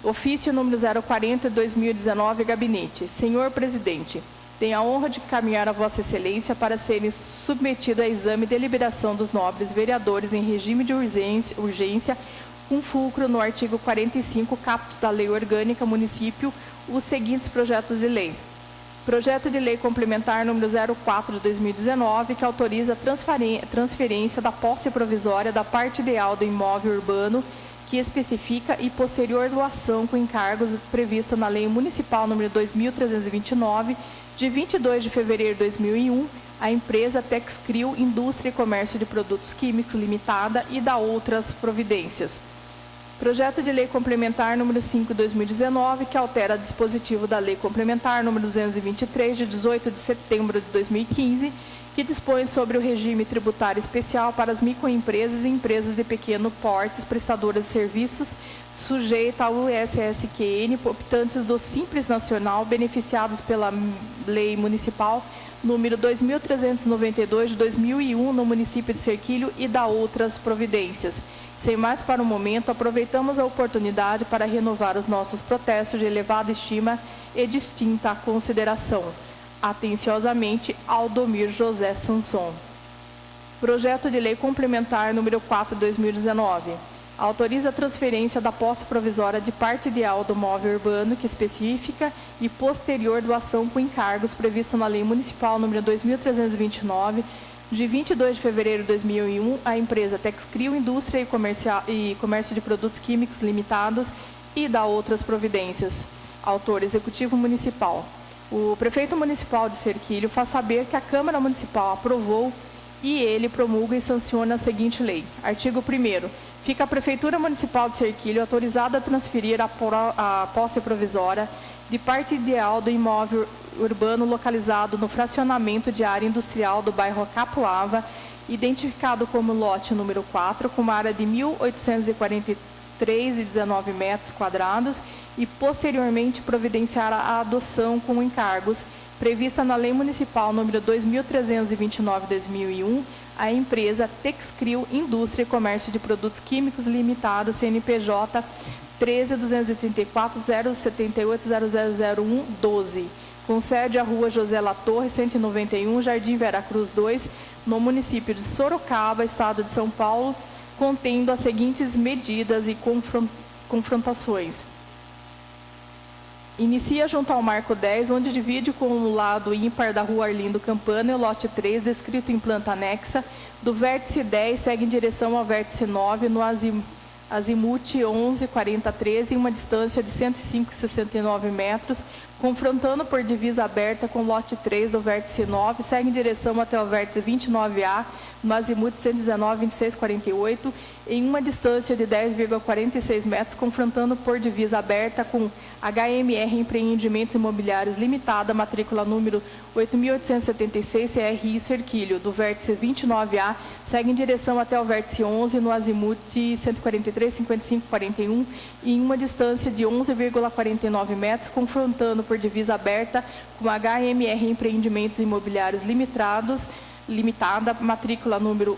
Ofício número 040/2019, Gabinete. Senhor Presidente, tenho a honra de encaminhar a Vossa Excelência para serem submetido a exame e deliberação dos nobres vereadores em regime de urgência, com fulcro no artigo 45, caput da Lei Orgânica Município, os seguintes projetos de lei. Projeto de Lei Complementar número 04/2019, que autoriza a transferência da posse provisória da parte ideal do imóvel urbano, que especifica e posterior doação com encargos prevista na Lei Municipal número 2329, de 22 de fevereiro de 2001, à empresa Texcrio Indústria e Comércio de Produtos Químicos Limitada e da outras providências. Projeto de Lei Complementar número 5/2019, que altera dispositivo da Lei Complementar número 223, de 18 de setembro de 2015, que dispõe sobre o regime tributário especial para as microempresas e empresas de pequeno porte prestadoras de serviços sujeita ao USSQN, optantes do Simples Nacional, beneficiados pela Lei Municipal número 2392 de 2001 no município de Cerquilho e da outras providências. Sem mais para o momento, aproveitamos a oportunidade para renovar os nossos protestos de elevada estima e distinta consideração. Atenciosamente, Aldomir José Sanson. Projeto de Lei Complementar número 4/2019. Autoriza a transferência da posse provisória de parte ideal do móvel urbano, que especifica e posterior doação com encargos prevista na Lei Municipal número 2329, de 22 de fevereiro de 2001, à empresa Texcrio Indústria e Comércio de Produtos Químicos Limitados e da outras providências. Autor Executivo Municipal. O prefeito municipal de Cerquilho faz saber que a Câmara Municipal aprovou e ele promulga e sanciona a seguinte lei. Artigo 1º. Fica a Prefeitura Municipal de Cerquilho autorizada a transferir a posse provisória de parte ideal do imóvel urbano localizado no fracionamento de área industrial do bairro Capuava, identificado como lote número 4, com uma área de 1.843,19 metros quadrados, e posteriormente providenciar a adoção com encargos prevista na Lei Municipal número 2329/2001, a empresa Texcrio Indústria e Comércio de Produtos Químicos Limitada, CNPJ 13.234.078.0001.12, com sede à Rua José Latorre, 191, Jardim Veracruz 2, no município de Sorocaba, Estado de São Paulo, contendo as seguintes medidas e confrontações. Inicia junto ao Marco 10, onde divide com o lado ímpar da Rua Arlindo Campana e o lote 3, descrito em planta anexa, do vértice 10, segue em direção ao vértice 9, no azimute 11.40.13, em uma distância de 105,69 metros, confrontando por divisa aberta com lote 3 do vértice 9, segue em direção até o vértice 29A, no azimuth 119,2648, em uma distância de 10,46 metros, confrontando por divisa aberta com HMR Empreendimentos Imobiliários Limitada, matrícula número 8.876, CRI Cerquilho, do vértice 29A, segue em direção até o vértice 11, no azimuth 143,5541, em uma distância de 11,49 metros, confrontando por divisa aberta com HMR Empreendimentos Imobiliários Limitada, matrícula número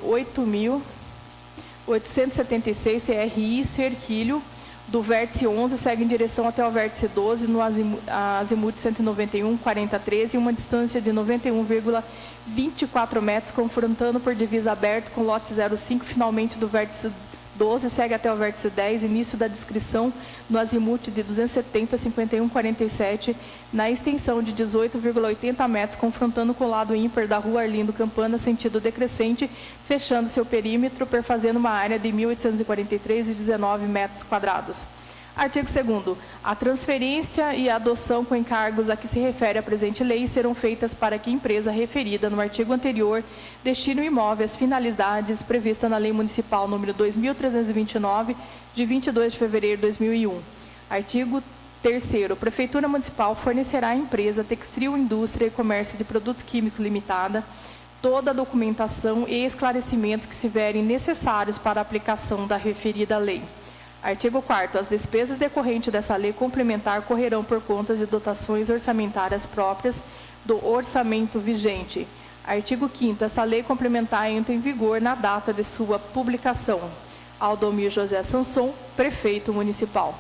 8.876, CRI Cerquilho, do vértice 11, segue em direção até o vértice 12, no azimuth 191,4013, em uma distância de 91,24 metros, confrontando por divisa aberta com lote 05, finalmente do vértice 12, segue até o vértice 10, início da descrição no azimuth de 270,5147, na extensão de 18,80 metros, confrontando com o lado ímpar da rua Arlindo Campana, sentido decrescente, fechando seu perímetro, perfazendo uma área de 1.843,19 metros quadrados. Artigo 2º. A transferência e a adoção com encargos a que se refere a presente lei serão feitas para que a empresa referida no artigo anterior destine o imóvel às finalidades previstas na Lei Municipal número 2.329, de 22 de fevereiro de 2001. Artigo 3º. Prefeitura Municipal fornecerá à empresa Textil Indústria e Comércio de Produtos Químicos Limitada toda a documentação e esclarecimentos que se verem necessários para a aplicação da referida lei. Artigo 4º. As despesas decorrentes dessa lei complementar correrão por conta de dotações orçamentárias próprias do orçamento vigente. Artigo 5º. Essa lei complementar entra em vigor na data de sua publicação. Aldomir José Sanson, Prefeito Municipal.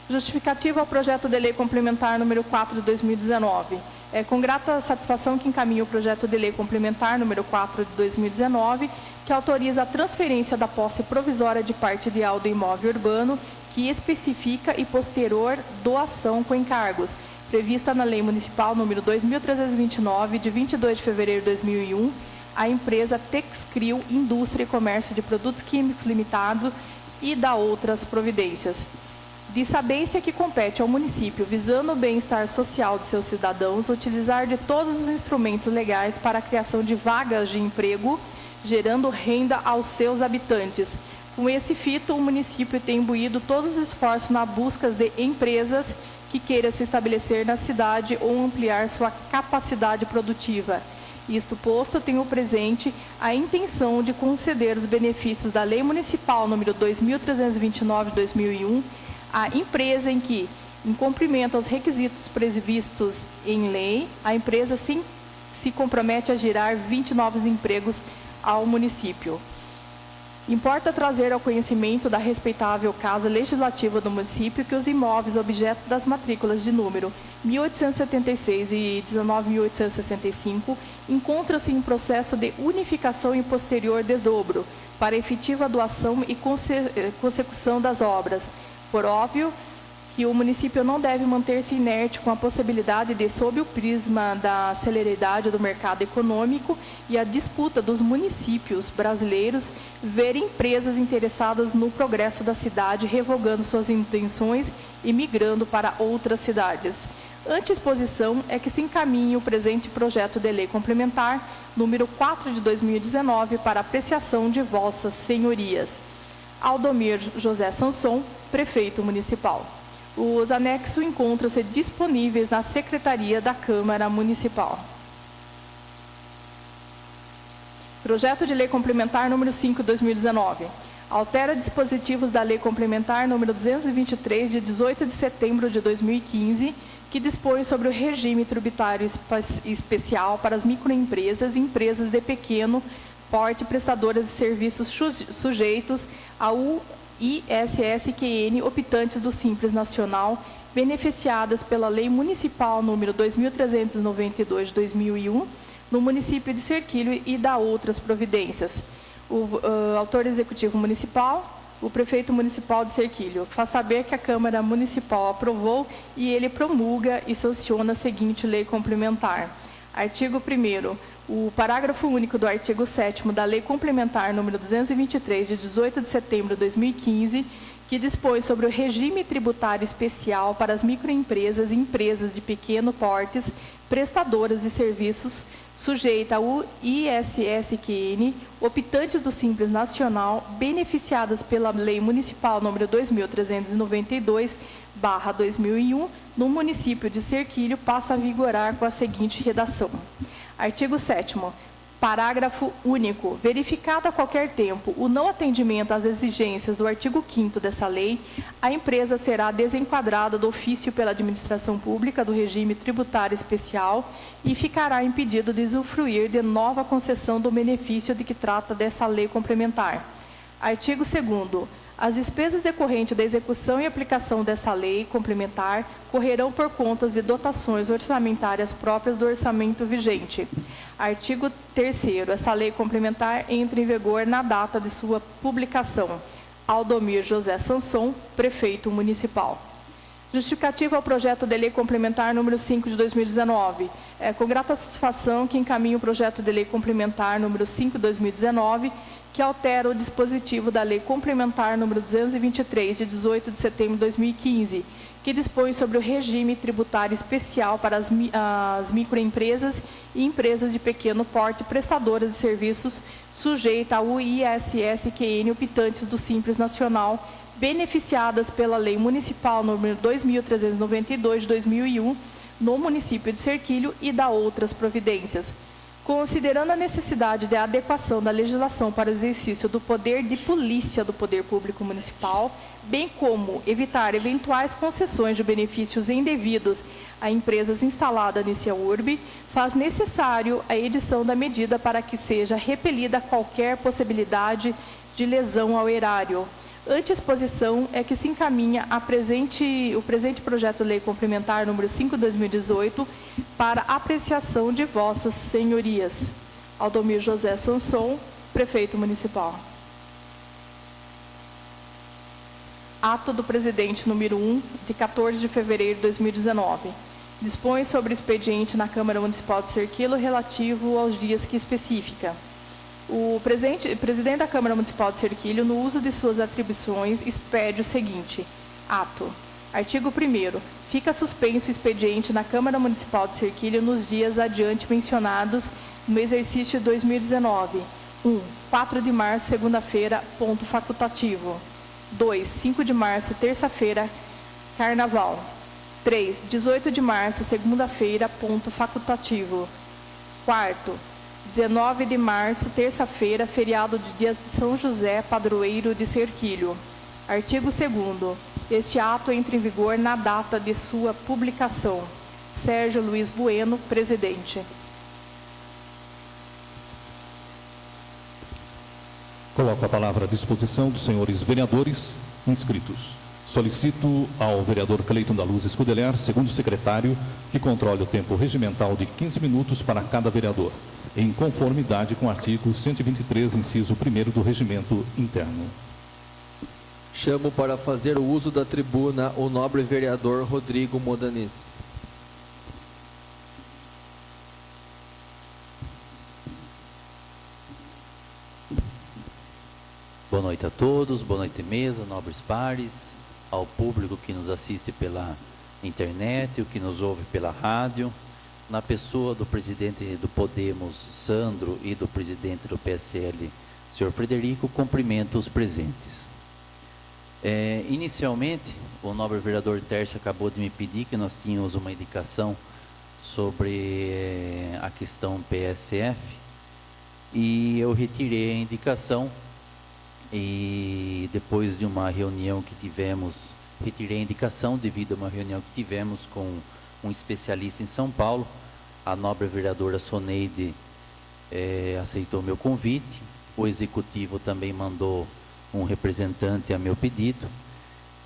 Justificativa ao projeto de lei complementar número 4 de 2019. É com grata satisfação que encaminho o projeto de lei complementar número 4 de 2019, que autoriza a transferência da posse provisória de parte ideal do imóvel urbano, que especifica e posterior doação com encargos, prevista na Lei Municipal número 2.329, de 22 de fevereiro de 2001, à empresa Texcril Indústria e Comércio de Produtos Químicos Limitado e da outras providências. De sabência que compete ao município, visando o bem-estar social de seus cidadãos, utilizar de todos os instrumentos legais para a criação de vagas de emprego, gerando renda aos seus habitantes. Com esse fito, o município tem imbuído todos os esforços na busca de empresas que queiram se estabelecer na cidade ou ampliar sua capacidade produtiva. Isto posto, tenho presente a intenção de conceder os benefícios da Lei Municipal número 2.329 de 2001 à empresa em que, em cumprimento aos requisitos previstos em lei, a empresa se compromete a gerar 20 novos empregos ao município. Importa trazer ao conhecimento da respeitável Casa Legislativa do município que os imóveis objeto das matrículas de número 1876 e 19.865 encontram-se em processo de unificação e posterior desdobro para efetiva doação e consecução das obras. Por óbvio que o município não deve manter-se inerte com a possibilidade de, sob o prisma da celeridade do mercado econômico e a disputa dos municípios brasileiros, ver empresas interessadas no progresso da cidade revogando suas intenções e migrando para outras cidades. Ante exposição é que se encaminha o presente projeto de lei complementar, número 4 de 2019, para apreciação de vossas senhorias. Aldomir José Sanson, Prefeito Municipal. Os anexos encontram-se disponíveis na Secretaria da Câmara Municipal. Projeto de Lei Complementar número 5 de 2019. Altera dispositivos da Lei Complementar número 223, de 18 de setembro de 2015, que dispõe sobre o regime tributário especial para as microempresas e empresas de pequeno porte prestadoras de serviços sujeitos ao ISSQN optantes do Simples Nacional, beneficiadas pela Lei Municipal número 2.392 de 2001, no município de Cerquilho e da outras providências. O autor executivo municipal, o prefeito municipal de Cerquilho, faz saber que a Câmara Municipal aprovou e ele promulga e sanciona a seguinte lei complementar. Artigo 1º. O parágrafo único do artigo 7º da Lei Complementar número 223, de 18 de setembro de 2015, que dispõe sobre o regime tributário especial para as microempresas e empresas de pequeno porte, prestadoras de serviços, sujeita ao ISSQN, optantes do Simples Nacional, beneficiadas pela Lei Municipal número 2392/2001, no município de Serquilho, passa a vigorar com a seguinte redação. Artigo 7º. Parágrafo único. Verificado a qualquer tempo o não atendimento às exigências do artigo 5º dessa lei, a empresa será desenquadrada do ofício pela administração pública do regime tributário especial e ficará impedido de usufruir de nova concessão do benefício de que trata dessa lei complementar. Artigo 2º. As despesas decorrentes da execução e aplicação desta lei complementar correrão por contas de dotações orçamentárias próprias do orçamento vigente. Artigo 3º. Essa lei complementar entra em vigor na data de sua publicação. Aldomir José Sanson, Prefeito Municipal. Justificativa ao projeto de lei complementar número 5 de 2019. É com grata satisfação que encaminho o projeto de lei complementar número 5 de 2019, que altera o dispositivo da Lei Complementar número 223, de 18 de setembro de 2015, que dispõe sobre o regime tributário especial para as microempresas e empresas de pequeno porte prestadoras de serviços sujeita ao ISSQN optantes do Simples Nacional, beneficiadas pela Lei Municipal número 2.392 de 2001, no município de Serquilho e da outras providências. Considerando a necessidade de adequação da legislação para o exercício do poder de polícia do Poder Público Municipal, bem como evitar eventuais concessões de benefícios indevidos a empresas instaladas nesse urbe, faz necessário a edição da medida para que seja repelida qualquer possibilidade de lesão ao erário. Ante a exposição é que se encaminha o presente projeto de lei complementar número 5 de 2018 para apreciação de vossas senhorias. Aldomir José Sanson, Prefeito Municipal. Ato do Presidente número 1, de 14 de fevereiro de 2019. Dispõe sobre o expediente na Câmara Municipal de Serquilho relativo aos dias que especifica. O presidente da Câmara Municipal de Serquilho, no uso de suas atribuições, expede o seguinte. Ato. Artigo 1º. Fica suspenso o expediente na Câmara Municipal de Serquilho nos dias adiante mencionados no exercício de 2019. 1. 4 de março, segunda-feira, ponto facultativo. 2. 5 de março, terça-feira, carnaval. 3. 18 de março, segunda-feira, ponto facultativo. 4. 19 de março, terça-feira, feriado de dia de São José, padroeiro de Serquilho. Artigo 2º. Este ato entra em vigor na data de sua publicação. Sérgio Luiz Bueno, Presidente. Coloco a palavra à disposição dos senhores vereadores inscritos. Solicito ao vereador Cleiton da Luz Escudeler, segundo secretário, que controle o tempo regimental de 15 minutos para cada vereador, em conformidade com o artigo 123, inciso 1º do Regimento Interno. Chamo para fazer o uso da tribuna o nobre vereador Rodrigo Modanis. Boa noite a todos, boa noite mesa, nobres pares, ao público que nos assiste pela internet, o que nos ouve pela rádio, na pessoa do presidente do Podemos, Sandro, e do presidente do PSL, senhor Frederico, cumprimento os presentes. Inicialmente, o nobre vereador Tércio acabou de me pedir que nós tínhamos uma indicação sobre a questão PSF, e eu retirei a indicação, e depois de uma reunião que tivemos, retirei a indicação devido a uma reunião que tivemos com um especialista em São Paulo. A nobre vereadora Soneide aceitou meu convite, o executivo também mandou um representante a meu pedido,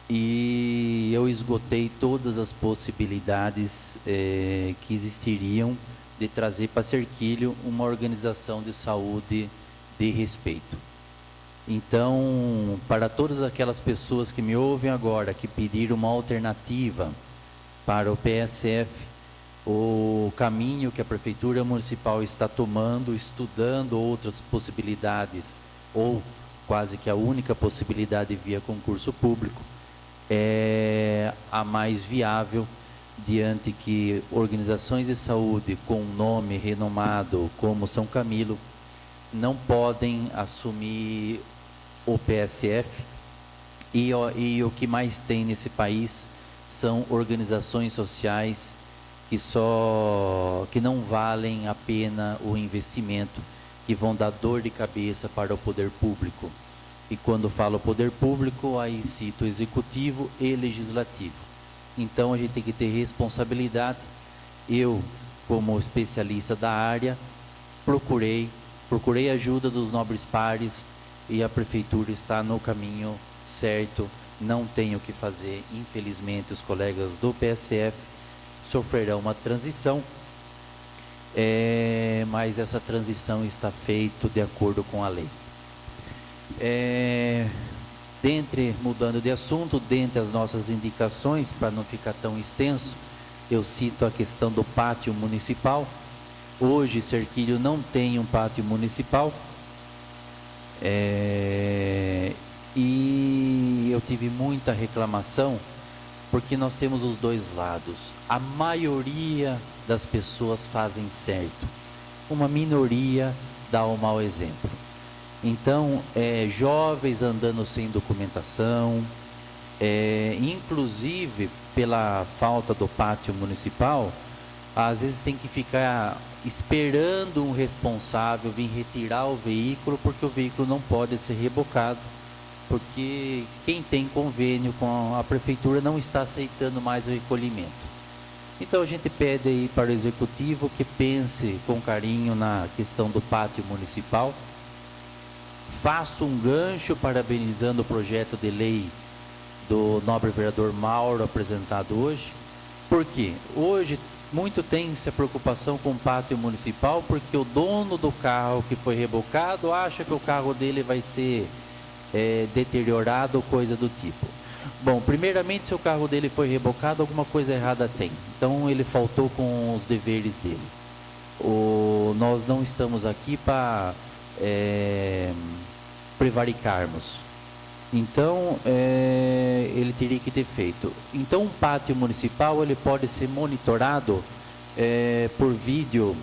e eu esgotei todas as possibilidades que existiriam de trazer para Serquilho uma organização de saúde de respeito. Então, para todas aquelas pessoas que me ouvem agora, que pediram uma alternativa para o PSF, o caminho que a Prefeitura Municipal está tomando, estudando outras possibilidades ou quase que a única possibilidade via concurso público, é a mais viável, diante que organizações de saúde com nome renomado como São Camilo não podem assumir o PSF, e o que mais tem nesse país são organizações sociais que não valem a pena o investimento, que vão dar dor de cabeça para o poder público. E quando falo poder público, aí cito executivo e legislativo. Então a gente tem que ter responsabilidade. Eu, como especialista da área, procurei ajuda dos nobres pares, e a prefeitura está no caminho certo. Não tenho o que fazer. Infelizmente, os colegas do PSF sofrerão uma transição, mas essa transição está feita de acordo com a lei. Mudando de assunto, dentre as nossas indicações, para não ficar tão extenso, eu cito a questão do pátio municipal. Hoje, Cerquilho não tem um pátio municipal, e eu tive muita reclamação, porque nós temos os dois lados. A maioria das pessoas fazem certo, uma minoria dá um mau exemplo. Então, jovens andando sem documentação, inclusive pela falta do pátio municipal, às vezes tem que ficar esperando um responsável vir retirar o veículo, porque o veículo não pode ser rebocado, porque quem tem convênio com a prefeitura não está aceitando mais o recolhimento. Então a gente pede aí para o executivo que pense com carinho na questão do pátio municipal. Faço um gancho parabenizando o projeto de lei do nobre vereador Mauro apresentado hoje, porque hoje muito tem-se a preocupação com o pátio municipal, porque o dono do carro que foi rebocado acha que o carro dele vai ser deteriorado ou coisa do tipo. Bom, primeiramente, se o carro dele foi rebocado, alguma coisa errada tem. Então ele faltou com os deveres dele. Nós não estamos aqui para prevaricarmos. Então ele teria que ter feito. Então um pátio municipal ele pode ser monitorado por vídeo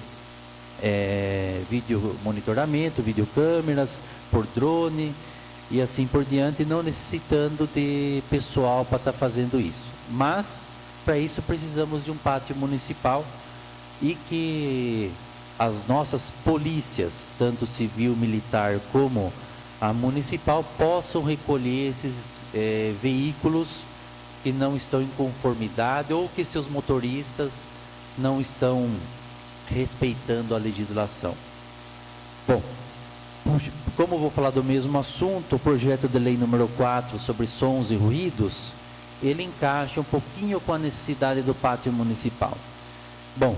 monitoramento, videocâmeras, por drone e assim por diante, não necessitando de pessoal para estar fazendo isso. Mas para isso precisamos de um pátio municipal, e que as nossas polícias, tanto civil, militar como a municipal, possam recolher esses veículos que não estão em conformidade, ou que seus motoristas não estão respeitando a legislação. Bom, como eu vou falar do mesmo assunto, o projeto de lei número 4 sobre sons e ruídos, ele encaixa um pouquinho com a necessidade do pátio municipal. Bom,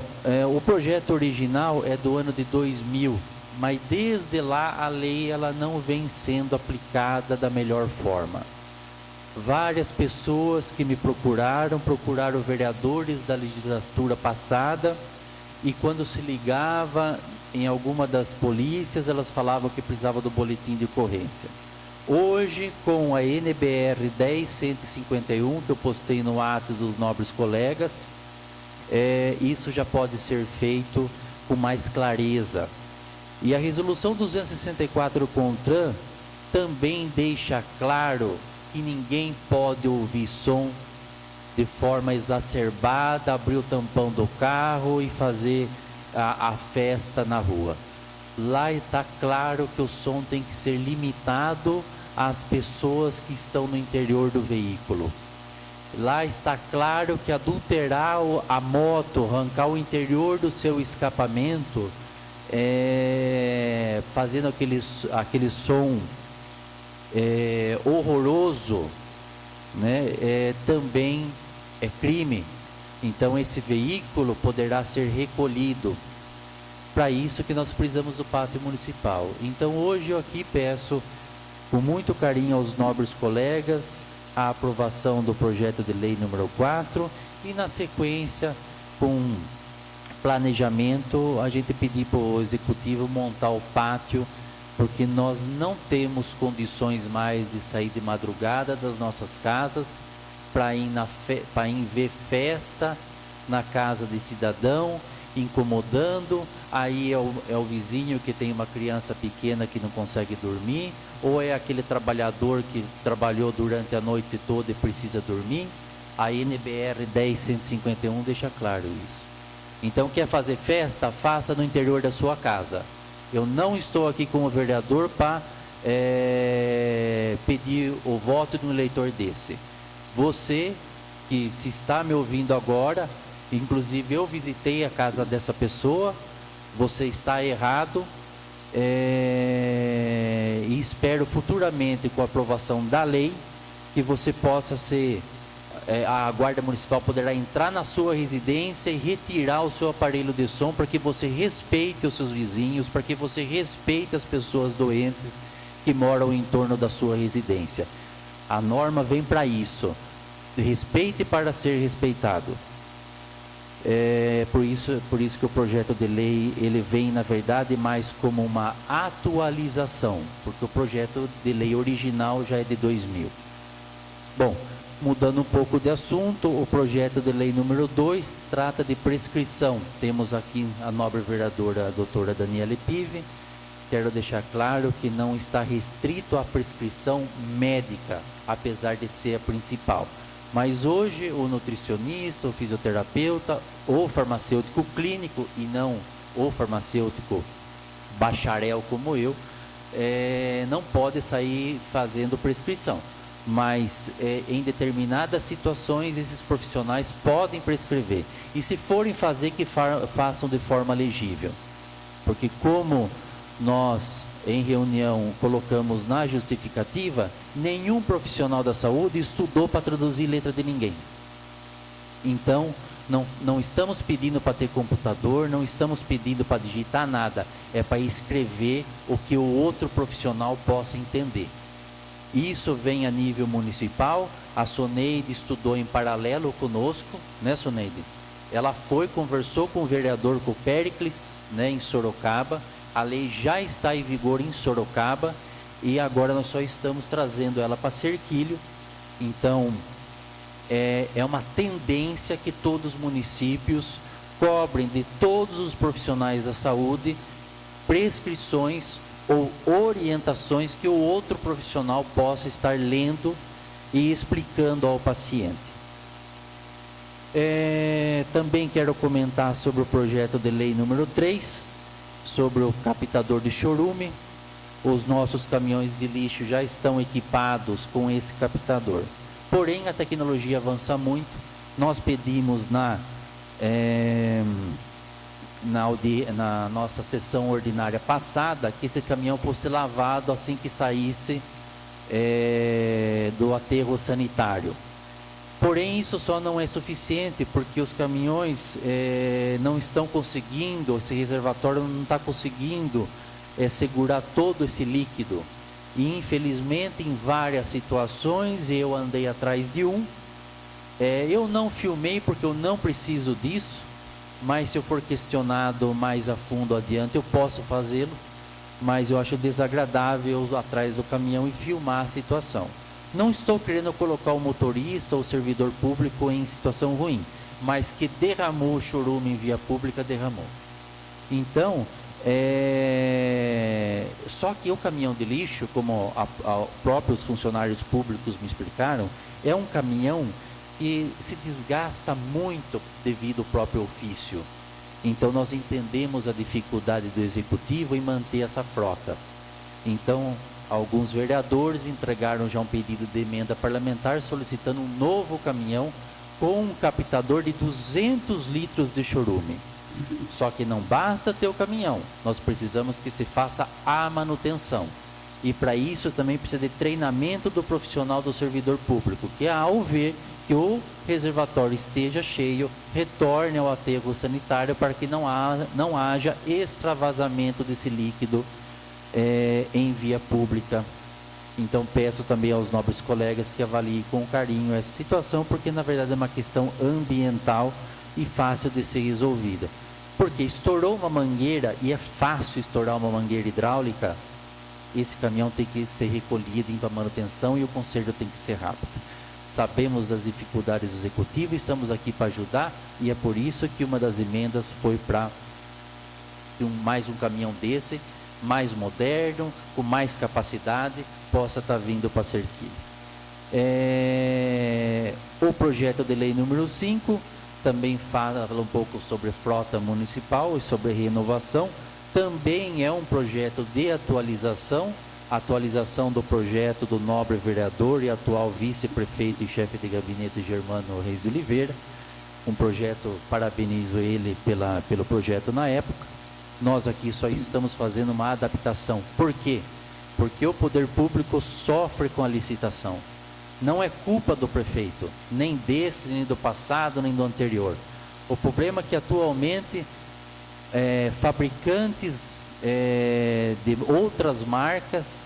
o projeto original é do ano de 2000, mas desde lá a lei ela não vem sendo aplicada da melhor forma. Várias pessoas que me procuraram vereadores da legislatura passada, e quando se ligava em alguma das polícias, elas falavam que precisava do boletim de ocorrência. Hoje, com a NBR 10151, que eu postei no ato dos nobres colegas, isso já pode ser feito com mais clareza. E a resolução 264 CONTRAN também deixa claro que ninguém pode ouvir som de forma exacerbada, abrir o tampão do carro e fazer a festa na rua. Lá está claro que o som tem que ser limitado às pessoas que estão no interior do veículo. Lá está claro que adulterar a moto, arrancar o interior do seu escapamento, fazendo aquele som horroroso, né, também é crime. Então esse veículo poderá ser recolhido. Para isso que nós precisamos do pátio municipal. Então hoje eu aqui peço com muito carinho aos nobres colegas a aprovação do projeto de lei número 4, e na sequência, com planejamento, a gente pedir para o executivo montar o pátio porque nós não temos condições mais de sair de madrugada das nossas casas para ir ver festa na casa de cidadão, incomodando, aí é o vizinho que tem uma criança pequena que não consegue dormir, ou é aquele trabalhador que trabalhou durante a noite toda e precisa dormir. A NBR 10.151 deixa claro isso. Então, quer fazer festa? Faça no interior da sua casa. Eu não estou aqui como vereador para pedir o voto de um eleitor desse. Você, que se está me ouvindo agora, inclusive eu visitei a casa dessa pessoa, você está errado, e espero futuramente, com a aprovação da lei, que você possa ser, a Guarda Municipal poderá entrar na sua residência e retirar o seu aparelho de som, para que você respeite os seus vizinhos, para que você respeite as pessoas doentes que moram em torno da sua residência. A norma vem para isso, respeite para ser respeitado. Por isso que o projeto de lei, ele vem, na verdade, mais como uma atualização, porque o projeto de lei original já é de 2000. Bom, mudando um pouco de assunto, o projeto de lei número 2 trata de prescrição. Temos aqui a nobre vereadora, a doutora Daniele Pive. Quero deixar claro que não está restrito à prescrição médica, apesar de ser a principal. Mas hoje o nutricionista, o fisioterapeuta, o farmacêutico clínico, e não o farmacêutico bacharel como eu, não pode sair fazendo prescrição. Mas em determinadas situações esses profissionais podem prescrever. E se forem fazer, que façam de forma legível. Porque como nós, em reunião, colocamos na justificativa, nenhum profissional da saúde estudou para traduzir letra de ninguém. Então, não estamos pedindo para ter computador, não estamos pedindo para digitar nada, é para escrever o que o outro profissional possa entender. Isso vem a nível municipal. A Soneide estudou em paralelo conosco, né, Soneide? Ela conversou com o vereador, com o Péricles, né, em Sorocaba. A lei já está em vigor em Sorocaba e agora nós só estamos trazendo ela para Cerquilho. Então, é uma tendência que todos os municípios cobrem de todos os profissionais da saúde prescrições ou orientações que o outro profissional possa estar lendo e explicando ao paciente. Também quero comentar sobre o projeto de lei número 3, sobre o captador de chorume. Os nossos caminhões de lixo já estão equipados com esse captador. Porém, a tecnologia avança muito. Nós pedimos na nossa sessão ordinária passada que esse caminhão fosse lavado assim que saísse do aterro sanitário. Porém, isso só não é suficiente, porque os caminhões não estão conseguindo, esse reservatório não está conseguindo segurar todo esse líquido. E infelizmente, em várias situações, eu andei atrás de eu não filmei porque eu não preciso disso, mas se eu for questionado mais a fundo adiante, eu posso fazê-lo, mas eu acho desagradável atrás do caminhão e filmar a situação. Não estou querendo colocar o motorista ou o servidor público em situação ruim, mas que derramou o chorume em via pública, derramou. Então, só que o caminhão de lixo, como próprios funcionários públicos me explicaram, é um caminhão que se desgasta muito devido ao próprio ofício. Então nós entendemos a dificuldade do executivo em manter essa frota. Então alguns vereadores entregaram já um pedido de emenda parlamentar solicitando um novo caminhão com um captador de 200 litros de chorume. Só que não basta ter o caminhão, nós precisamos que se faça a manutenção. E para isso também precisa de treinamento do profissional do servidor público, que ao ver que o reservatório esteja cheio, retorne ao aterro sanitário para que não haja extravasamento desse líquido em via pública. Então peço também aos nobres colegas que avaliem com carinho essa situação, porque na verdade é uma questão ambiental e fácil de ser resolvida. Porque estourou uma mangueira, e é fácil estourar uma mangueira hidráulica, esse caminhão tem que ser recolhido, indo à manutenção, e o conserto tem que ser rápido. Sabemos das dificuldades do executivo, estamos aqui para ajudar, e é por isso que uma das emendas foi para mais um caminhão desse, mais moderno, com mais capacidade, possa estar vindo para a Serquilha. O projeto de lei número 5 também fala um pouco sobre frota municipal e sobre renovação. Também é um projeto de atualização do projeto do nobre vereador e atual vice-prefeito e chefe de gabinete Germano Reis de Oliveira. Um projeto, parabenizo ele pelo projeto na época. Nós aqui só estamos fazendo uma adaptação. Por quê? Porque o poder público sofre com a licitação. Não é culpa do prefeito, nem desse, nem do passado, nem do anterior. O problema é que atualmente fabricantes de outras marcas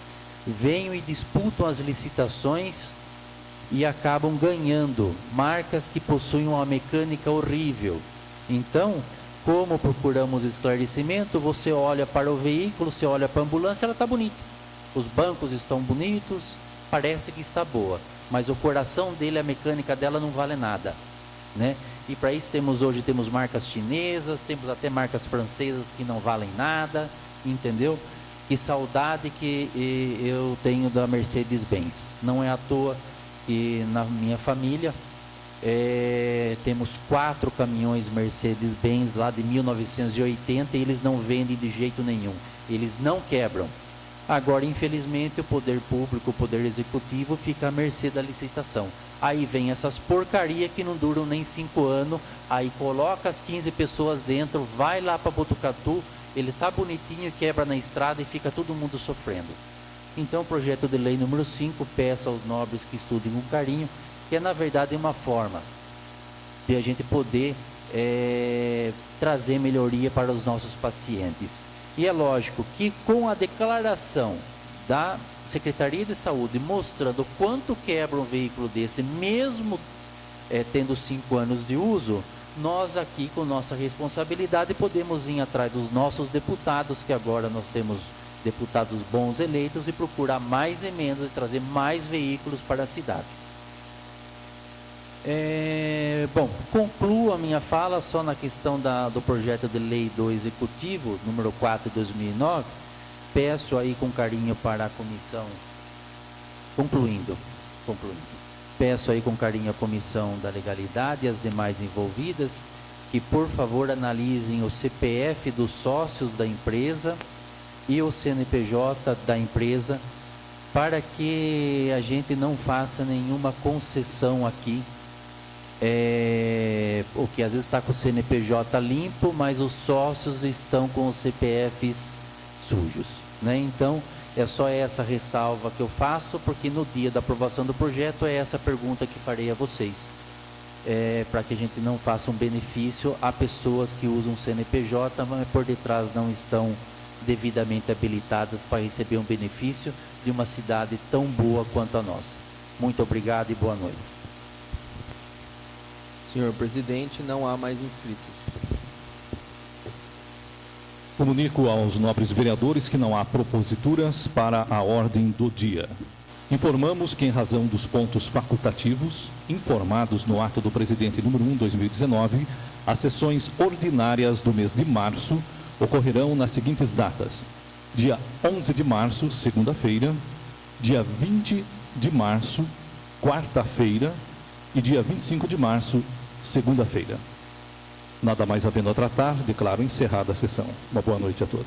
venham e disputam as licitações e acabam ganhando, marcas que possuem uma mecânica horrível. Então, como procuramos esclarecimento, você olha para o veículo, você olha para a ambulância, ela está bonita. Os bancos estão bonitos, parece que está boa, mas o coração dele, a mecânica dela não vale nada, né? E para isso hoje temos marcas chinesas, temos até marcas francesas que não valem nada, entendeu? Que saudade que eu tenho da Mercedes-Benz. Não é à toa que na minha família temos 4 caminhões Mercedes-Benz lá de 1980 e eles não vendem de jeito nenhum, eles não quebram. Agora, infelizmente, o poder público, o poder executivo fica à mercê da licitação. Aí vem essas porcarias que não duram nem 5 anos, aí coloca as 15 pessoas dentro, vai lá para Botucatu, ele está bonitinho, quebra na estrada e fica todo mundo sofrendo. Então, o projeto de lei número 5, peço aos nobres que estudem com carinho, que é, na verdade, uma forma de a gente poder trazer melhoria para os nossos pacientes. E é lógico que com a declaração da Secretaria de Saúde mostrando quanto quebra um veículo desse, mesmo tendo 5 anos de uso, nós aqui com nossa responsabilidade podemos ir atrás dos nossos deputados, que agora nós temos deputados bons eleitos, e procurar mais emendas e trazer mais veículos para a cidade. Bom, concluo a minha fala só na questão do projeto de lei do Executivo, número 4 de 2009, peço aí com carinho para a comissão, concluindo, peço aí com carinho a comissão da legalidade e as demais envolvidas, que por favor analisem o CPF dos sócios da empresa e o CNPJ da empresa, para que a gente não faça nenhuma concessão aqui, o que às vezes está com o CNPJ limpo, mas os sócios estão com os CPFs sujos, né? Então, é só essa ressalva que eu faço, porque no dia da aprovação do projeto é essa pergunta que farei a vocês, para que a gente não faça um benefício a pessoas que usam CNPJ, mas por detrás não estão devidamente habilitadas para receber um benefício de uma cidade tão boa quanto a nossa. Muito obrigado e boa noite. Senhor presidente, não há mais inscritos. Comunico aos nobres vereadores que não há proposituras para a ordem do dia. Informamos que, em razão dos pontos facultativos informados no ato do presidente número 1/2019, as sessões ordinárias do mês de março ocorrerão nas seguintes datas: dia 11 de março, segunda-feira, dia 20 de março, quarta-feira, e dia 25 de março, segunda-feira. Nada mais havendo a tratar, declaro encerrada a sessão. Uma boa noite a todos.